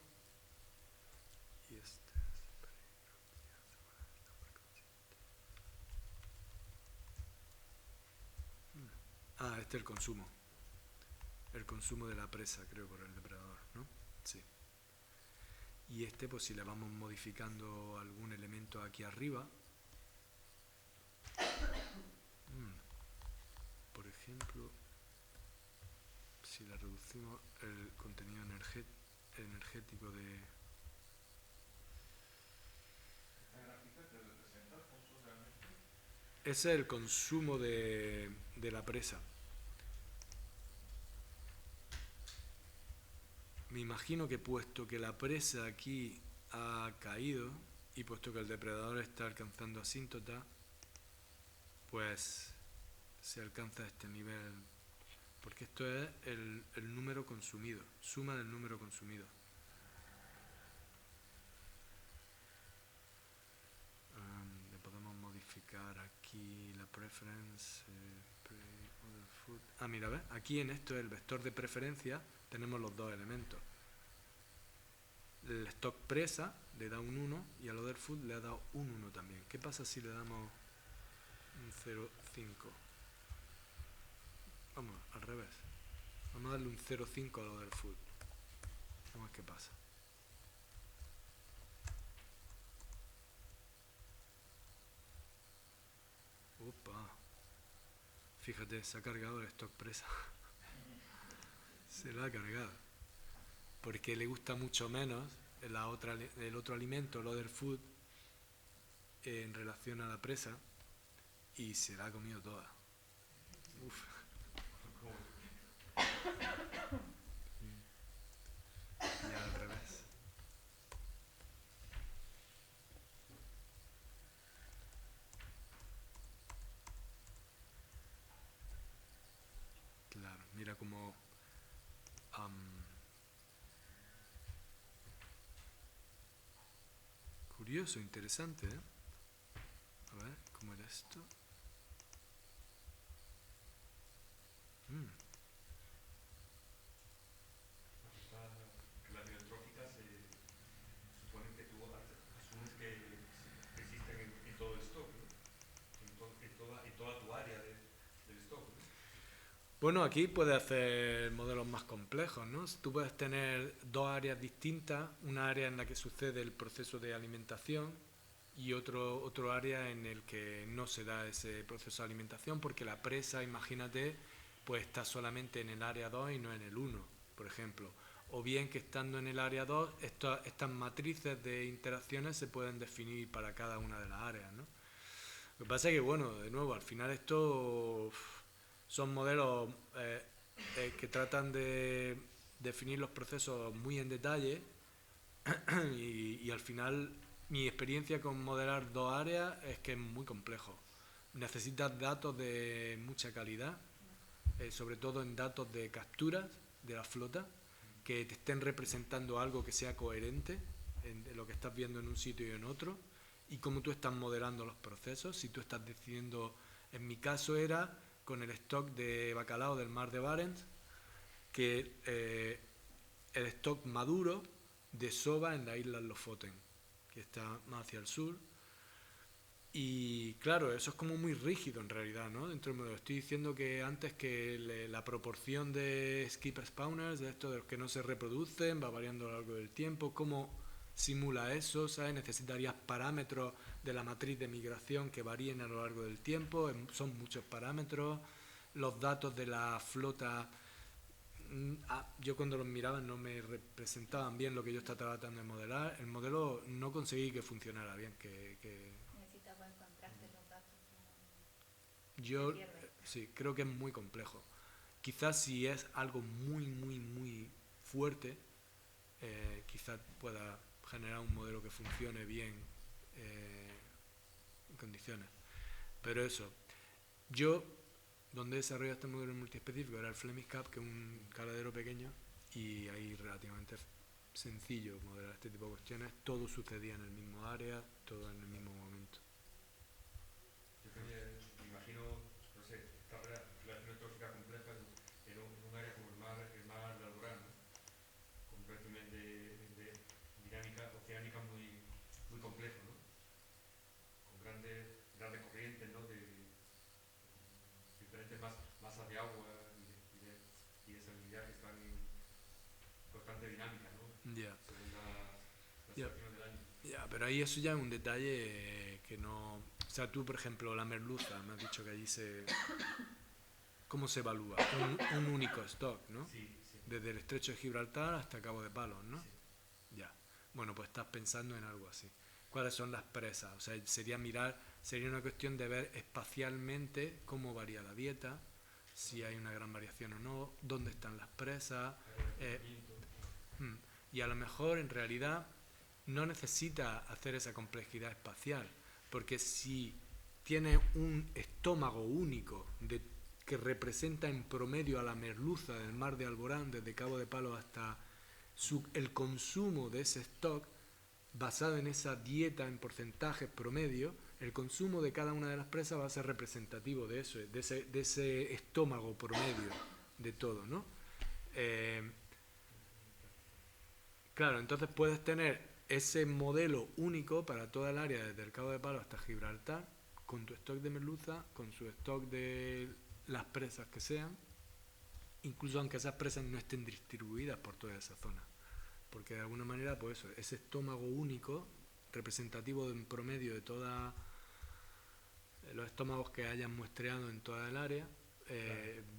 Y este es el consumo. El consumo de la presa, creo, por el depredador, ¿no? Sí. Y pues si le vamos modificando algún elemento aquí arriba, por ejemplo, si le reducimos el contenido energético de... ¿Esta gráfica te representa, Alfonso, realmente? Ese es el consumo de la presa. Me imagino que puesto que la presa aquí ha caído y puesto que el depredador está alcanzando asíntota, pues se alcanza este nivel, porque esto es el número consumido, suma del número consumido. Le podemos modificar aquí la preference, other food. Mira, ¿ves? Aquí en esto, el vector de preferencia, tenemos los dos elementos. El stock presa le da un 1 y al other food le ha dado un 1 también. ¿Qué pasa si le damos un 0,5? Vamos, al revés. Vamos a darle un 0,5 al other food. Vamos a ver qué pasa. Opa. Fíjate, se ha cargado el stock presa. Se lo ha cargado. Porque le gusta mucho menos el otro alimento, el other food, en relación a la presa, y se la ha comido toda. Uf. Y al revés. Claro, mira como curioso, interesante, ¿eh? A ver, ¿cómo era esto? La biotrófica se supone que tú asumes que existen en todo el stock, ¿no? En toda tu área del stock, ¿no? Bueno, aquí puedes hacer modelos más complejos, ¿no? Tú puedes tener dos áreas distintas, una área en la que sucede el proceso de alimentación y otro área en el que no se da ese proceso de alimentación porque la presa, imagínate, pues está solamente en el área 2 y no en el 1, por ejemplo. O bien que estando en el área 2, estas matrices de interacciones se pueden definir para cada una de las áreas, ¿no? Lo que pasa es que, bueno, de nuevo, al final esto son modelos que tratan de definir los procesos muy en detalle y al final mi experiencia con modelar dos áreas es que es muy complejo. Necesitas datos de mucha calidad, sobre todo en datos de capturas de la flota, que te estén representando algo que sea coherente en lo que estás viendo en un sitio y en otro, y cómo tú estás modelando los procesos. Si tú estás decidiendo, en mi caso era con el stock de bacalao del mar de Barents, que el stock maduro desova en la isla Lofoten, que está más hacia el sur. Y claro, eso es como muy rígido en realidad, ¿no? Dentro del modelo. Estoy diciendo que antes que la proporción de skip spawners, de estos de los que no se reproducen, va variando a lo largo del tiempo. ¿Cómo simula eso? ¿Sabes? Necesitarías parámetros de la matriz de migración que varíen a lo largo del tiempo. Son muchos parámetros. Los datos de la flota, yo cuando los miraba no me representaban bien lo que yo estaba tratando de modelar. El modelo no conseguí que funcionara bien, Necesitas buen contraste los datos. yo Se pierde. sí, creo que es muy complejo. Quizás si es algo muy, muy, muy fuerte, quizás pueda generar un modelo que funcione bien en condiciones. Pero eso, yo donde desarrollé este modelo multiespecífico era el Flemish Cap, que es un caladero pequeño, y ahí relativamente sencillo modelar este tipo de cuestiones. Todo sucedía en el mismo área, todo en el mismo momento. Yo me imagino, no sé, esta relación trófica compleja en un área como el mar de Alborán, ¿no? Con un régimen de dinámica oceánica muy complejo, ¿no? Con grandes corrientes, ¿no? De diferentes masas de agua y de salinidad que están en constante dinámica, ¿no? Ya. Según las Ya. estaciones del año. Ya, pero ahí eso ya es un detalle que no... O sea, tú, por ejemplo, la merluza, me has dicho que allí se... ¿Cómo se evalúa? Un único stock, ¿no? Sí, sí. Desde el estrecho de Gibraltar hasta Cabo de Palos, ¿no? Sí. Ya. Bueno, pues estás pensando en algo así. ¿Cuáles son las presas? O sea, sería una cuestión de ver espacialmente cómo varía la dieta, si hay una gran variación o no, dónde están las presas. Y a lo mejor en realidad no necesita hacer esa complejidad espacial, porque si tiene un estómago único que representa en promedio a la merluza del mar de Alborán, desde Cabo de Palos hasta el consumo de ese stock, basado en esa dieta en porcentajes promedio, el consumo de cada una de las presas va a ser representativo de eso, de ese estómago promedio de todo, ¿no? Claro, entonces puedes tener ese modelo único para toda el área, desde el Cabo de Palos hasta Gibraltar, con tu stock de merluza, con su stock de las presas que sean, incluso aunque esas presas no estén distribuidas por toda esa zona. Porque de alguna manera, pues eso, ese estómago único, representativo en promedio de todos los estómagos que hayan muestreado en toda el área,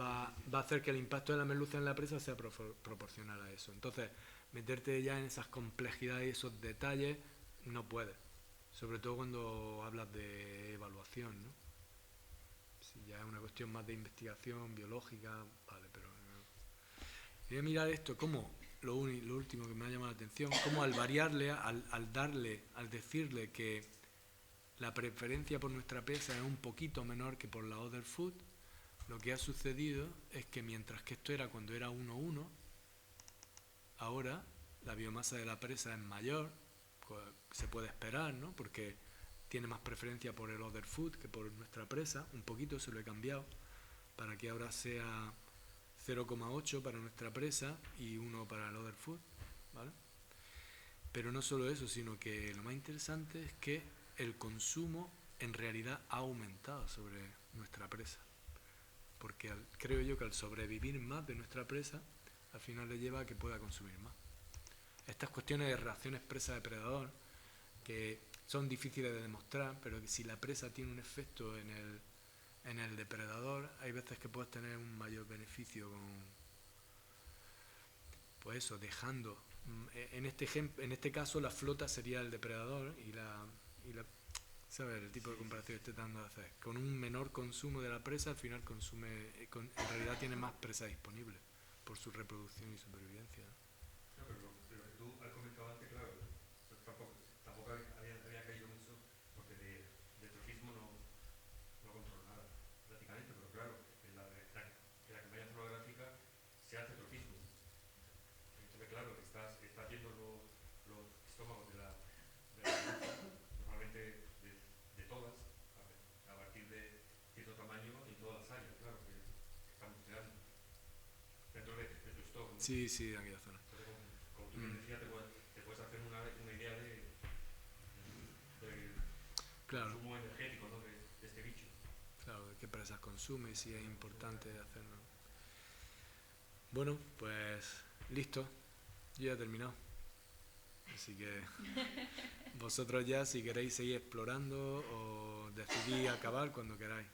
va a hacer que el impacto de la merluza en la presa sea proporcional a eso. Entonces, meterte ya en esas complejidades y esos detalles no puedes, sobre todo cuando hablas de evaluación, ¿no? Si ya es una cuestión más de investigación biológica, vale, pero voy a mirar esto como lo último que me ha llamado la atención, como al variarle, al decirle que la preferencia por nuestra presa es un poquito menor que por la other food, lo que ha sucedido es que mientras que esto era cuando era 1:1, ahora la biomasa de la presa es mayor, se puede esperar, ¿no? Porque tiene más preferencia por el other food que por nuestra presa, un poquito se lo he cambiado para que ahora sea 0,8 para nuestra presa y 1 para el other food, ¿vale? Pero no solo eso, sino que lo más interesante es que el consumo en realidad ha aumentado sobre nuestra presa, porque creo yo que al sobrevivir más de nuestra presa, al final le lleva a que pueda consumir más. Estas cuestiones de relaciones presa-depredador, que son difíciles de demostrar, pero que si la presa tiene un efecto en el depredador, hay veces que puedes tener un mayor beneficio con, pues eso, dejando. En este caso la flota sería el depredador y la ¿sabes? El tipo de comparación que estoy tratando de hacer. Con un menor consumo de la presa, al final consume, en realidad tiene más presa disponible por su reproducción y supervivencia. No, pero lo que tú has comentado antes, claro, tampoco había caído en eso, porque de trofismo no controlo nada, prácticamente, pero claro, en la campaña fonográfica se hace trofismo. Entonces, claro, estás viendo los estómagos de la normalmente de todas, a partir de cierto tamaño en todas las áreas, claro, que estamos creando dentro de tu stock, ¿no? Sí, sí, de aquella zona. Entonces, como tú me decías, te puedes hacer una idea de Claro, consumo energético, ¿no? de este bicho. claro, de qué presas consume, si es importante hacerlo. Bueno, pues listo, yo ya he terminado. Así que vosotros ya, si queréis seguir explorando o decidís acabar cuando queráis.